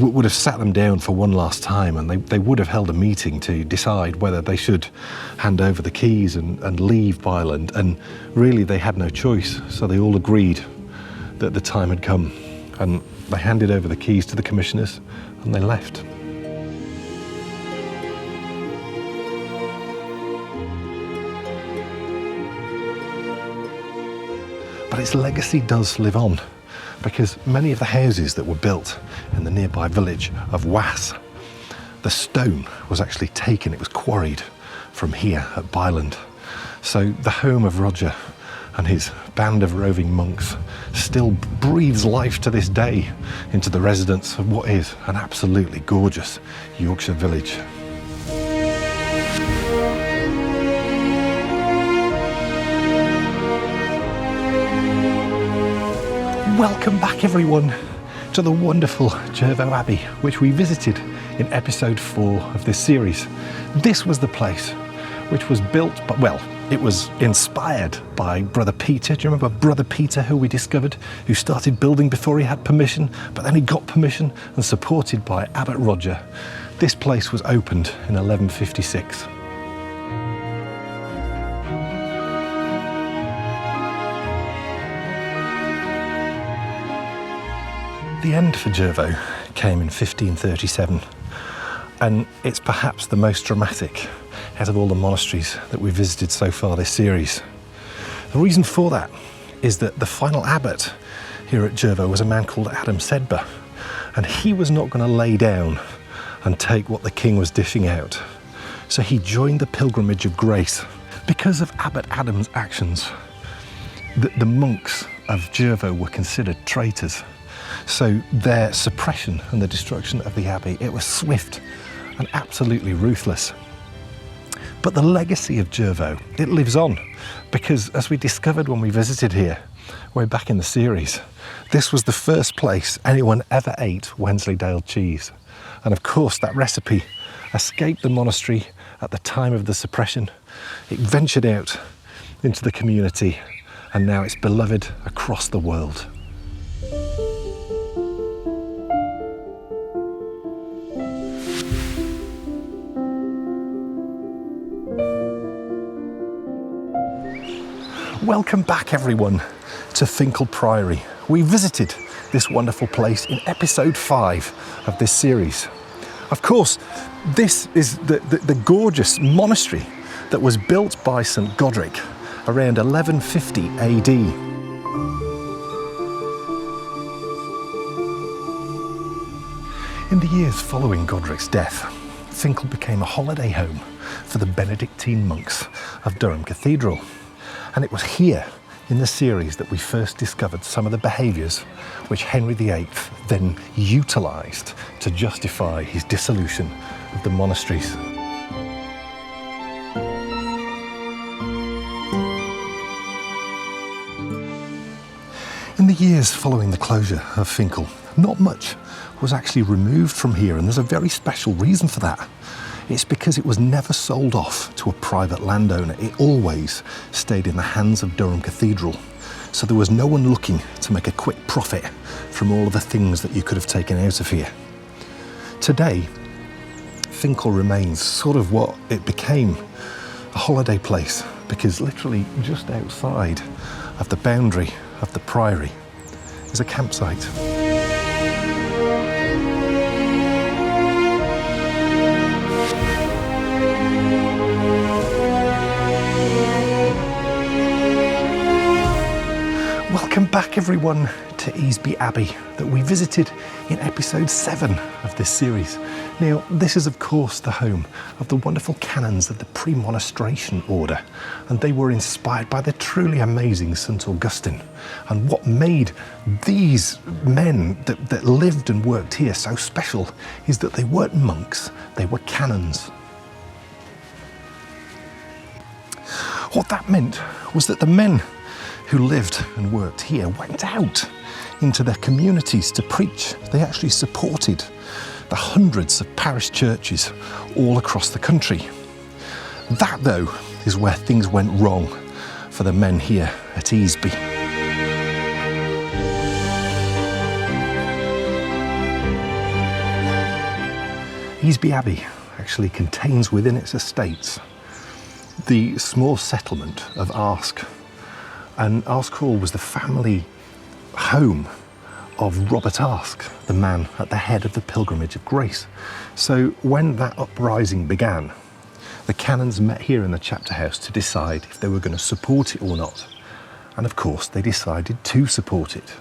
would have sat them down for one last time, and they would have held a meeting to decide whether they should hand over the keys and leave Byland. And really they had no choice, so they all agreed that the time had come, and they handed over the keys to the commissioners and they left. But its legacy does live on, because many of the houses that were built in the nearby village of Was, the stone was actually taken, it was quarried from here at Byland. So the home of Roger and his band of roving monks still breathes life to this day into the residents of what is an absolutely gorgeous Yorkshire village. Welcome back, everyone, to the wonderful Jervo Abbey, which we visited in episode 4 of this series. This was the place which was built, it was inspired by Brother Peter. Do you remember Brother Peter, who we discovered, who started building before he had permission, but then he got permission, and supported by Abbot Roger. This place was opened in 1156. The end for Jervaux came in 1537, and it's perhaps the most dramatic out of all the monasteries that we've visited so far this series. The reason for that is that the final abbot here at Jervaux was a man called Adam Sedber, and he was not going to lay down and take what the king was dishing out. So he joined the Pilgrimage of Grace. Because of Abbot Adam's actions, the monks of Jervaux were considered traitors. So their suppression and the destruction of the abbey, it was swift and absolutely ruthless. But the legacy of Jervaux, it lives on, because as we discovered when we visited here, way back in the series, this was the first place anyone ever ate Wensleydale cheese. And of course that recipe escaped the monastery at the time of the suppression. It ventured out into the community, and now it's beloved across the world. Welcome back, everyone, to Finkel Priory. We visited this wonderful place in episode 5 of this series. Of course, this is the gorgeous monastery that was built by St Godric around 1150 AD. In the years following Godric's death, Finkel became a holiday home for the Benedictine monks of Durham Cathedral. And it was here in the series that we first discovered some of the behaviours which Henry VIII then utilised to justify his dissolution of the monasteries. In the years following the closure of Finkel, not much was actually removed from here, and there's a very special reason for that. It's because it was never sold off to a private landowner. It always stayed in the hands of Durham Cathedral. So there was no one looking to make a quick profit from all of the things that you could have taken out of here. Today, Finkel remains sort of what it became, a holiday place, because literally just outside of the boundary of the priory is a campsite. Welcome back, everyone, to Easby Abbey that we visited in episode 7 of this series. Now, this is of course the home of the wonderful canons of the pre-monastration order, and they were inspired by the truly amazing St Augustine. And what made these men that lived and worked here so special is that they weren't monks, they were canons. What that meant was that the men who lived and worked here went out into their communities to preach. They actually supported the hundreds of parish churches all across the country. That, though, is where things went wrong for the men here at Easby. Easby Abbey actually contains within its estates the small settlement of Arsk. And Arsk Hall was the family home of Robert Arsk, the man at the head of the Pilgrimage of Grace. So when that uprising began, the canons met here in the chapter house to decide if they were going to support it or not. And of course, they decided to support it,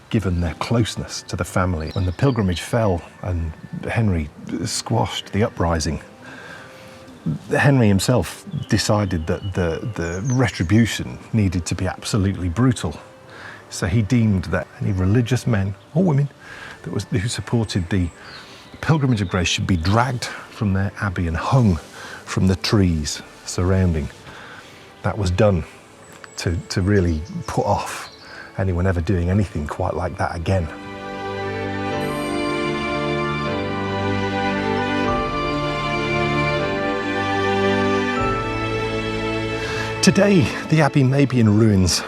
given their closeness to the family. When the pilgrimage fell and Henry squashed the uprising, Henry himself decided that the retribution needed to be absolutely brutal. So he deemed that any religious men or women who supported the Pilgrimage of Grace should be dragged from their abbey and hung from the trees surrounding. That was done to really put off anyone ever doing anything quite like that again. Today, the abbey may be in ruins,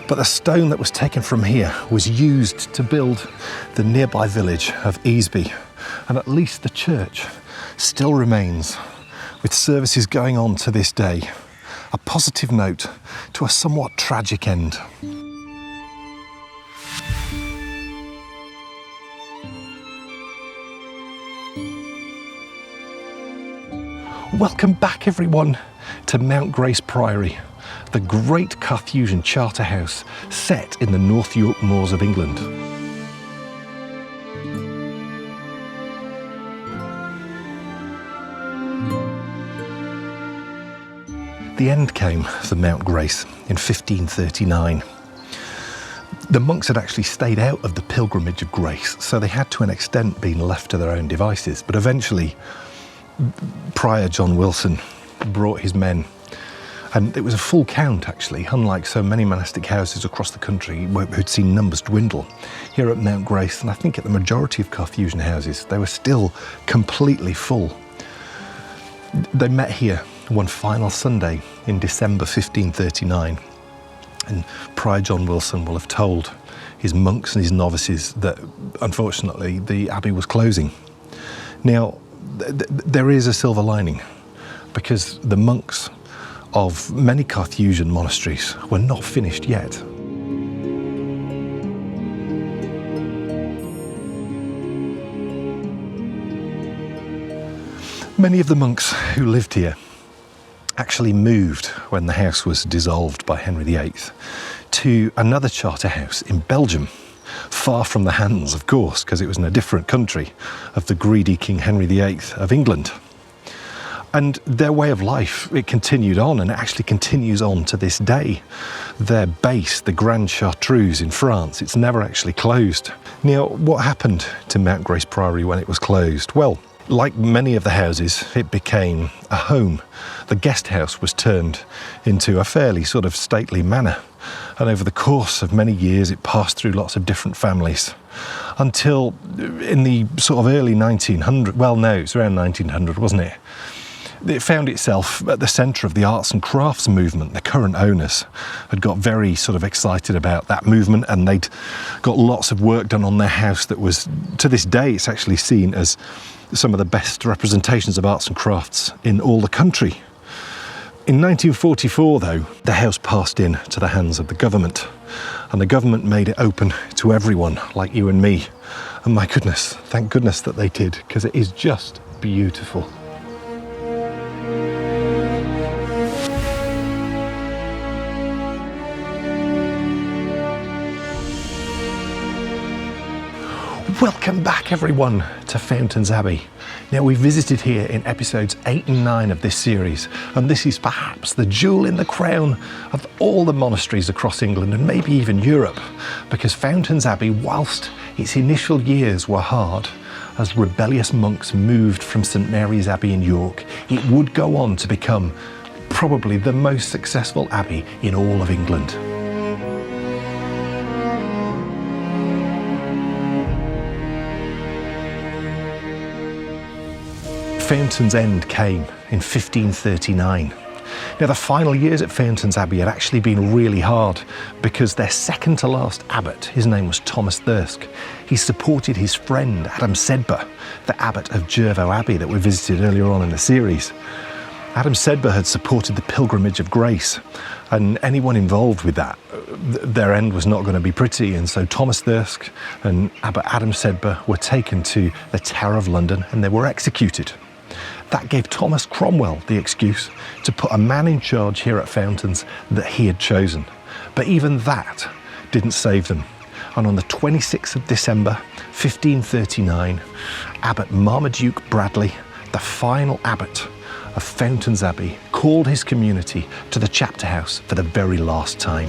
but the stone that was taken from here was used to build the nearby village of Easby, and at least the church still remains, with services going on to this day. A positive note to a somewhat tragic end. Welcome back everyone to Mount Grace Priory, the great Carthusian charter house set in the North York moors of England. The end came for Mount Grace in 1539. The monks had actually stayed out of the pilgrimage of grace, so they had to an extent been left to their own devices. But eventually, Prior John Wilson brought his men, and it was a full count actually, unlike so many monastic houses across the country who'd seen numbers dwindle. Here at Mount Grace, and I think at the majority of Carthusian houses, they were still completely full. They met here one final Sunday in December 1539, and Prior John Wilson will have told his monks and his novices that unfortunately the abbey was closing. Now, there is a silver lining, because the monks of many Carthusian monasteries were not finished yet. Many of the monks who lived here actually moved when the house was dissolved by Henry VIII to another charter house in Belgium, far from the hands, of course, because it was in a different country, of the greedy King Henry VIII of England. And their way of life, it continued on, and it actually continues on to this day. Their base, the Grand Chartreuse in France, it's never actually closed. Now, what happened to Mount Grace Priory when it was closed? Well, like many of the houses, it became a home. The guest house was turned into a fairly sort of stately manor. And over the course of many years, it passed through lots of different families until in the sort of early 1900, well, no, it's around 1900, wasn't it? It found itself at the centre of the arts and crafts movement. The current owners had got very sort of excited about that movement, and they'd got lots of work done on their house that was, to this day, it's actually seen as some of the best representations of arts and crafts in all the country. In 1944, though, the house passed into the hands of the government, and the government made it open to everyone, like you and me. And my goodness, thank goodness that they did, because it is just beautiful. Welcome back everyone to Fountains Abbey. Now, we visited here in episodes 8 and 9 of this series, and this is perhaps the jewel in the crown of all the monasteries across England and maybe even Europe, because Fountains Abbey, whilst its initial years were hard, as rebellious monks moved from St Mary's Abbey in York, it would go on to become probably the most successful abbey in all of England. Fountains End came in 1539. Now, the final years at Fountains Abbey had actually been really hard, because their second to last abbot, his name was Thomas Thirsk, he supported his friend Adam Sedber, the abbot of Jervo Abbey that we visited earlier on in the series. Adam Sedber had supported the Pilgrimage of Grace, and anyone involved with that, their end was not going to be pretty, and so Thomas Thirsk and Abbot Adam Sedber were taken to the Tower of London and they were executed. That gave Thomas Cromwell the excuse to put a man in charge here at Fountains that he had chosen. But even that didn't save them. And on the 26th of December, 1539, Abbot Marmaduke Bradley, the final abbot of Fountains Abbey, called his community to the chapter house for the very last time.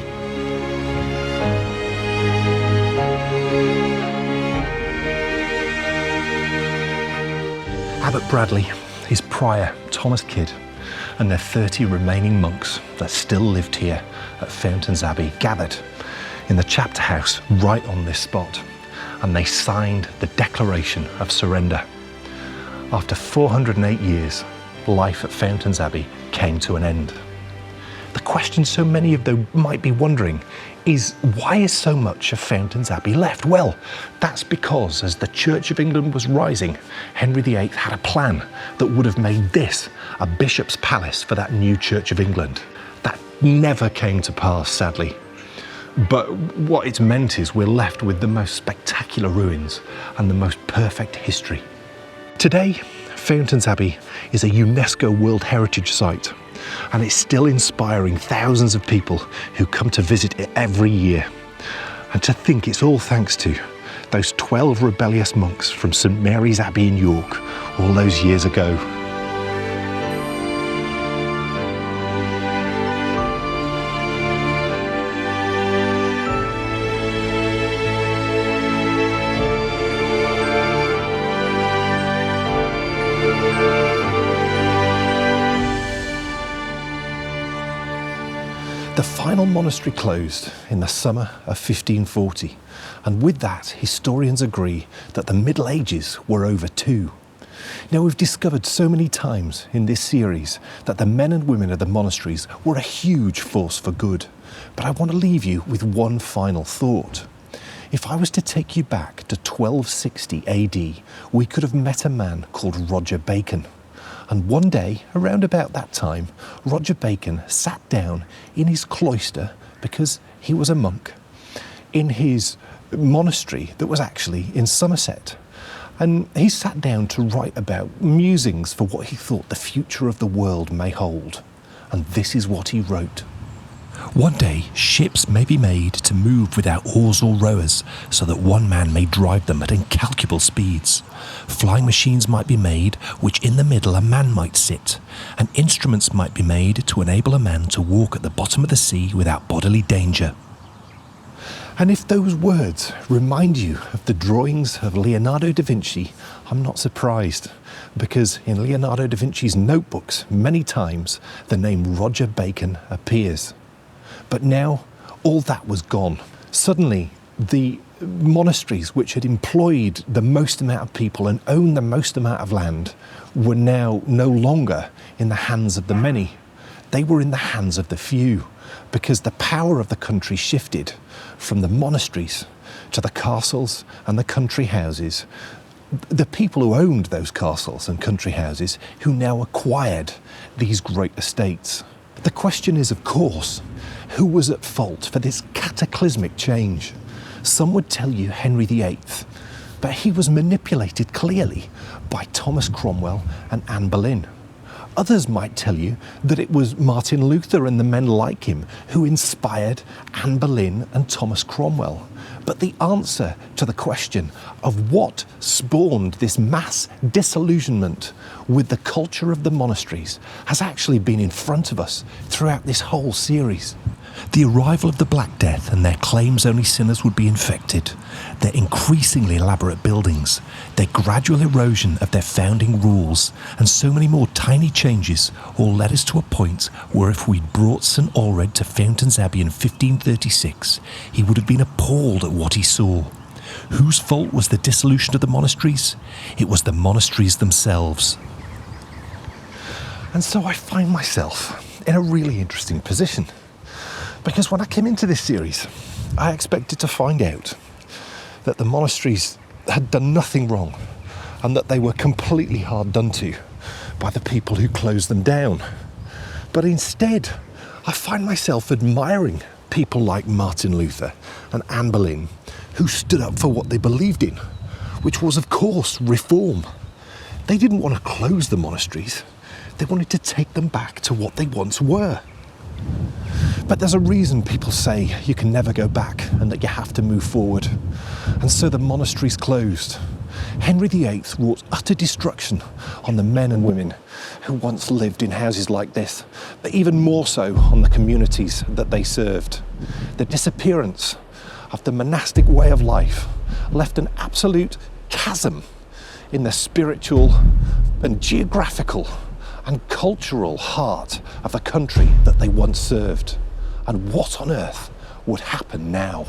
Abbot Bradley, his prior, Thomas Kidd, and their 30 remaining monks that still lived here at Fountains Abbey gathered in the chapter house right on this spot, and they signed the Declaration of Surrender. After 408 years, life at Fountains Abbey came to an end. The question so many of them might be wondering is, why is so much of Fountains Abbey left? Well, that's because as the Church of England was rising, Henry VIII had a plan that would have made this a bishop's palace for that new Church of England. That never came to pass, sadly. But what it's meant is we're left with the most spectacular ruins and the most perfect history. Today, Fountains Abbey is a UNESCO World Heritage Site, and it's still inspiring thousands of people who come to visit it every year. And to think it's all thanks to those 12 rebellious monks from St Mary's Abbey in York all those years ago. The final monastery closed in the summer of 1540, and with that, historians agree that the Middle Ages were over too. Now, we've discovered so many times in this series that the men and women of the monasteries were a huge force for good, but I want to leave you with one final thought. If I was to take you back to 1260 AD, we could have met a man called Roger Bacon. And one day, around about that time, Roger Bacon sat down in his cloister, because he was a monk, in his monastery that was actually in Somerset. And he sat down to write about musings for what he thought the future of the world may hold. And this is what he wrote. One day, ships may be made to move without oars or rowers, so that one man may drive them at incalculable speeds. Flying machines might be made, which in the middle a man might sit, and instruments might be made to enable a man to walk at the bottom of the sea without bodily danger. And if those words remind you of the drawings of Leonardo da Vinci, I'm not surprised, because in Leonardo da Vinci's notebooks, many times, the name Roger Bacon appears. But now, all that was gone. Suddenly, the monasteries which had employed the most amount of people and owned the most amount of land were now no longer in the hands of the many. They were in the hands of the few, because the power of the country shifted from the monasteries to the castles and the country houses. The people who owned those castles and country houses who now acquired these great estates. The question is, of course, who was at fault for this cataclysmic change? Some would tell you Henry VIII, but he was manipulated clearly by Thomas Cromwell and Anne Boleyn. Others might tell you that it was Martin Luther and the men like him who inspired Anne Boleyn and Thomas Cromwell. But the answer to the question of what spawned this mass disillusionment with the culture of the monasteries has actually been in front of us throughout this whole series. The arrival of the Black Death and their claims only sinners would be infected, their increasingly elaborate buildings, their gradual erosion of their founding rules, and so many more tiny changes all led us to a point where if we'd brought St Allred to Fountains Abbey in 1536, he would have been appalled at what he saw. Whose fault was the dissolution of the monasteries? It was the monasteries themselves. And so I find myself in a really interesting position. Because when I came into this series, I expected to find out that the monasteries had done nothing wrong and that they were completely hard done to by the people who closed them down. But instead, I find myself admiring people like Martin Luther and Anne Boleyn, who stood up for what they believed in, which was, of course, reform. They didn't want to close the monasteries. They wanted to take them back to what they once were. But there's a reason people say you can never go back and that you have to move forward. And so the monasteries closed. Henry VIII wrought utter destruction on the men and women who once lived in houses like this, but even more so on the communities that they served. The disappearance of the monastic way of life left an absolute chasm in the spiritual and geographical and cultural heart of the country that they once served. And what on earth would happen now?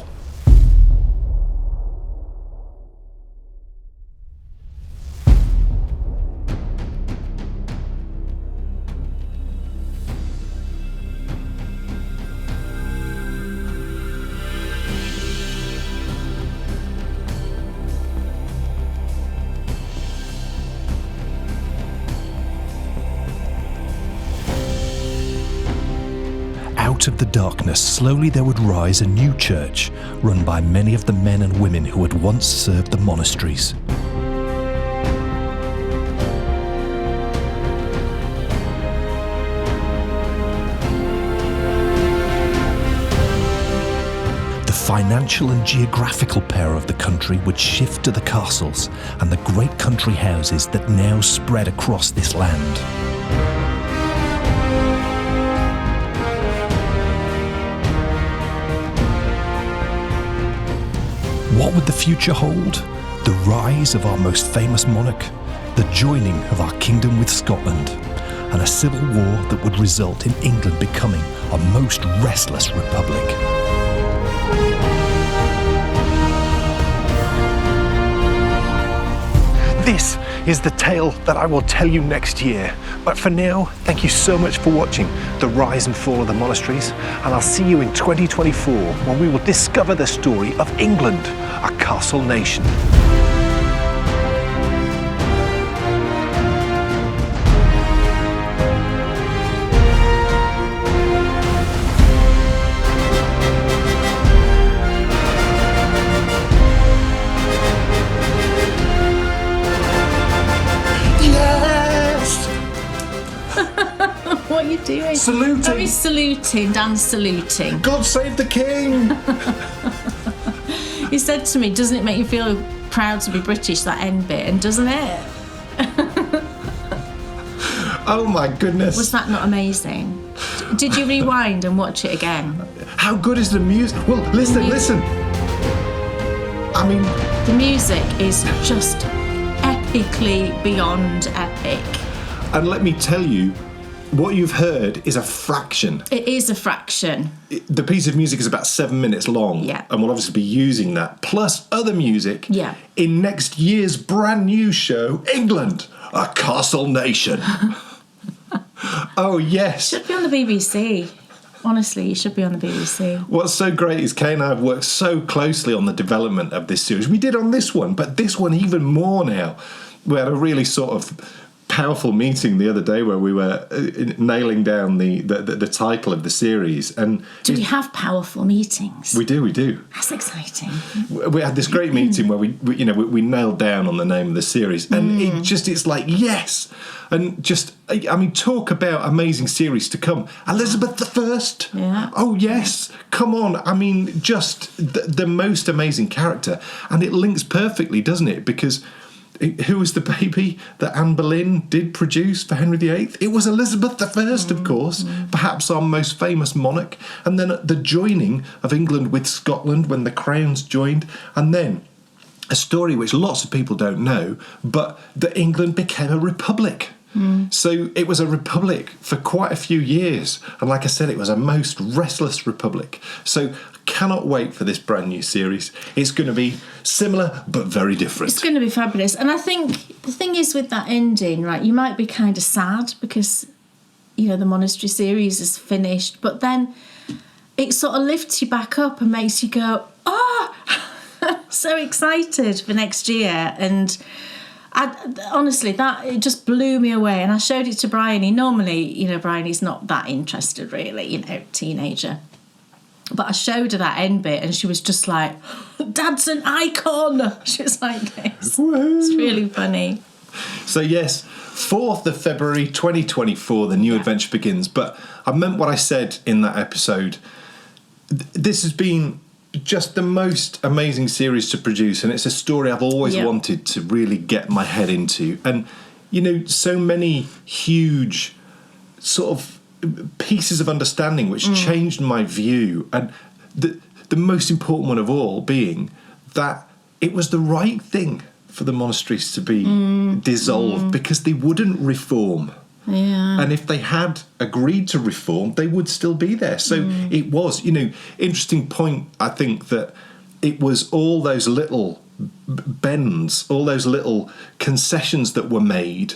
Out of the darkness, slowly there would rise a new church, run by many of the men and women who had once served the monasteries. financial and geographical power of the country would shift to the castles and the great country houses that now spread across this land. What would the future hold? The rise of our most famous monarch, the joining of our kingdom with Scotland, and a civil war that would result in England becoming a most restless republic. This is the tale that I will tell you next year. But for now, thank you so much for watching The Rise and Fall of the Monasteries, and I'll see you in 2024 when we will discover the story of England, a castle nation. What are you doing? Saluting. Very saluting, Dan's saluting. God save the king! He said to me, doesn't it make you feel proud to be British, that end bit? And doesn't it? Oh my goodness. Was that not amazing? Did you rewind and watch it again? How good is the music? Well, listen. I mean... The music is just epically beyond epic. And let me tell you, what you've heard is a fraction. It is a fraction. The piece of music is about 7 minutes long. Yeah. And we'll obviously be using that, plus other music, Yeah. in next year's brand new show, England, a castle nation. Oh, yes. Should be on the BBC. Honestly, you should be on the BBC. What's so great is Kay and I have worked so closely on the development of this series. We did on this one, but this one even more now. We had a really sort of powerful meeting the other day where we were nailing down the title of the series. And Do we have powerful meetings? We do. That's exciting. We had this great meeting where we nailed down on the name of the series, and it's like, yes. And just, I mean, talk about amazing series to come. Elizabeth I. Yeah. Oh, yes. Come on. I mean, just the most amazing character. And it links perfectly, doesn't it? Because who was the baby that Anne Boleyn did produce for Henry VIII? It was Elizabeth I, of course, perhaps our most famous monarch. And then the joining of England with Scotland when the crowns joined. And then a story which lots of people don't know, but that England became a republic. So it was a republic for quite a few years. And like I said, it was a most restless republic. So cannot wait for this brand new series. It's going to be similar but very different. It's going to be fabulous. And I think the thing is with that ending, right, you might be kind of sad because, the Monastery series is finished, but then it sort of lifts you back up and makes you go, oh, so excited for next year. And honestly, it just blew me away. And I showed it to Bryony. Normally, Bryony's not that interested really, teenager. But I showed her that end bit and she was just like, Dad's an icon. She was like this. Woo-hoo. It's really funny. So yes, 4th of February 2024, the new adventure begins. But I meant what I said in that episode. This has been just the most amazing series to produce, and it's a story I've always wanted to really get my head into. And, so many huge sort of pieces of understanding which changed my view, and the most important one of all being that it was the right thing for the monasteries to be dissolved because they wouldn't reform. Yeah. And if they had agreed to reform, they would still be there. So it was, interesting point, I think, that it was all those little bends, all those little concessions that were made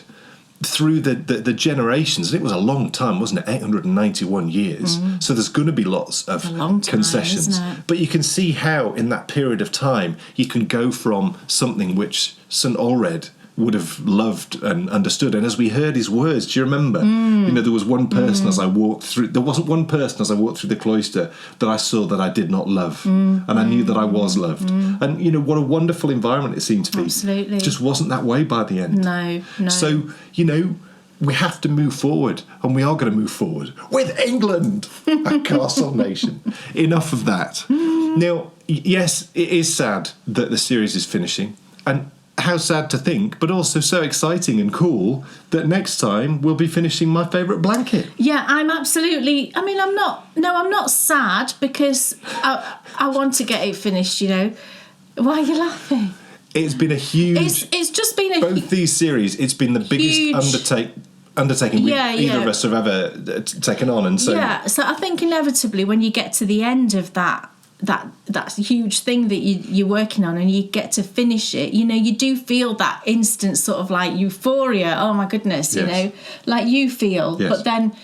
through the generations. And it was a long time, wasn't it? 891 years. So there's going to be lots of concessions. Isn't it? But you can see how in that period of time you can go from something which St. Allred would have loved and understood. And as we heard his words, do you remember? There was one person as I walked through, there wasn't one person as I walked through the cloister that I saw that I did not love. And I knew that I was loved. And, what a wonderful environment it seemed to be. Absolutely. It just wasn't that way by the end. No. So, we have to move forward, and we are going to move forward with England, a castle nation. Enough of that. Now, yes, it is sad that the series is finishing, and how sad to think, but also so exciting and cool that next time we'll be finishing my favourite blanket. Yeah, I'm absolutely... I mean, I'm not sad because I want to get it finished, you know. Why are you laughing? It's been a huge... It's just been a... Both these series, it's been the biggest undertaking either of us have ever taken on, and so... Yeah, so I think inevitably when you get to the end of that huge thing that you're working on and you get to finish it, you know, you do feel that instant sort of like euphoria. Oh my goodness, you know, like you feel. Yes. But then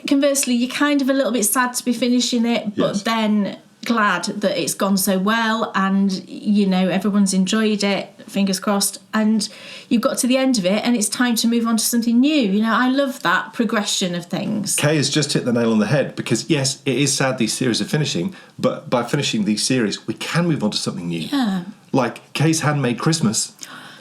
conversely, you're kind of a little bit sad to be finishing it, but then glad that it's gone so well and, you know, everyone's enjoyed it, fingers crossed, and you've got to the end of it and it's time to move on to something new. You know, I love that progression of things. Kay has just hit the nail on the head, because yes, it is sad these series are finishing, but by finishing these series we can move on to something new. Yeah. Like Kay's Handmade Christmas.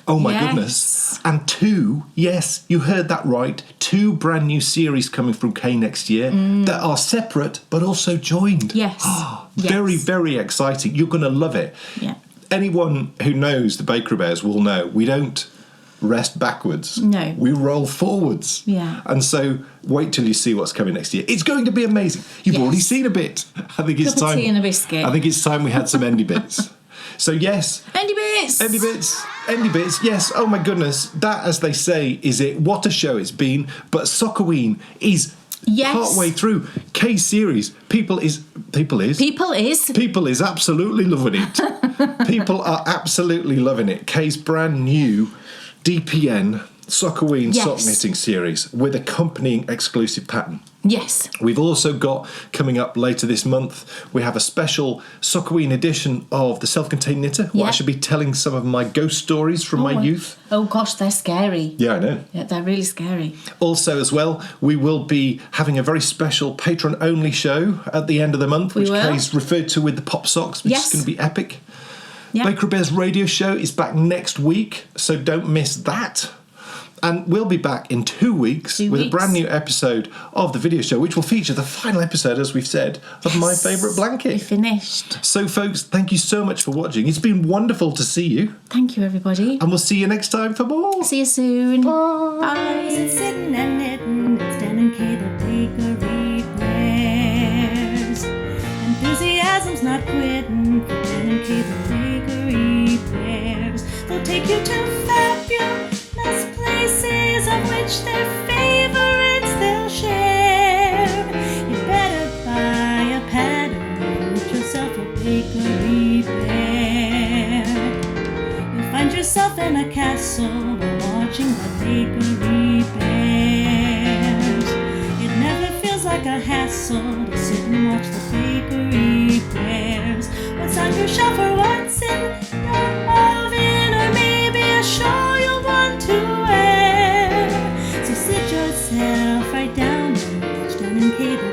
Oh my goodness. And 2, yes, you heard that right, 2 brand new series coming from Kay next year that are separate but also joined. Yes. Very, very exciting. You're going to love it. Yeah. Anyone who knows the Bakery Bears will know we don't rest backwards. No. We roll forwards. Yeah. And so wait till you see what's coming next year. It's going to be amazing. You've already seen a bit. I think it's time. Tea and a biscuit. I think it's time we had some Endy Bits. So yes. Endy Bits! Endy Bits. Endy Bits. Yes. Oh my goodness. That, as they say, is it. What a show it's been. But Sockoween is partway through. Kay's series. People is absolutely loving it. People are absolutely loving it. Kay's brand new DPN Sockoween sock knitting series with accompanying exclusive pattern. Yes. We've also got, coming up later this month, we have a special Sockoween edition of the Self-Contained Knitter, where I should be telling some of my ghost stories from my youth. Oh gosh, they're scary. Yeah, I know. Yeah, they're really scary. Also, as well, we will be having a very special patron-only show at the end of the month, which Kay's referred to with the Pop Socks, which is going to be epic. Yep. Bakery Bears radio show is back next week, so don't miss that. And we'll be back in 2 weeks with a brand new episode of the video show, which will feature the final episode, as we've said, of My Favourite Blanket. We finished. So, folks, thank you so much for watching. It's been wonderful to see you. Thank you, everybody. And we'll see you next time for more. See you soon. Bye. Bye. Sitting and knitting, Stan and Kay, the bakery bears. Enthusiasm's not quitting, for Stan and Kay, the bakery bears. They'll take you to fabulous places of which their favorites they'll share. You better buy a pattern and get yourself a bakery bear. You'll find yourself in a castle while watching the bakery bears. It never feels like a hassle to sit and watch the bakery bears. What's on your shelf or what's in your oven, or maybe a shawl you'll want to wear. So sit yourself right down and watch Stan and Kay, the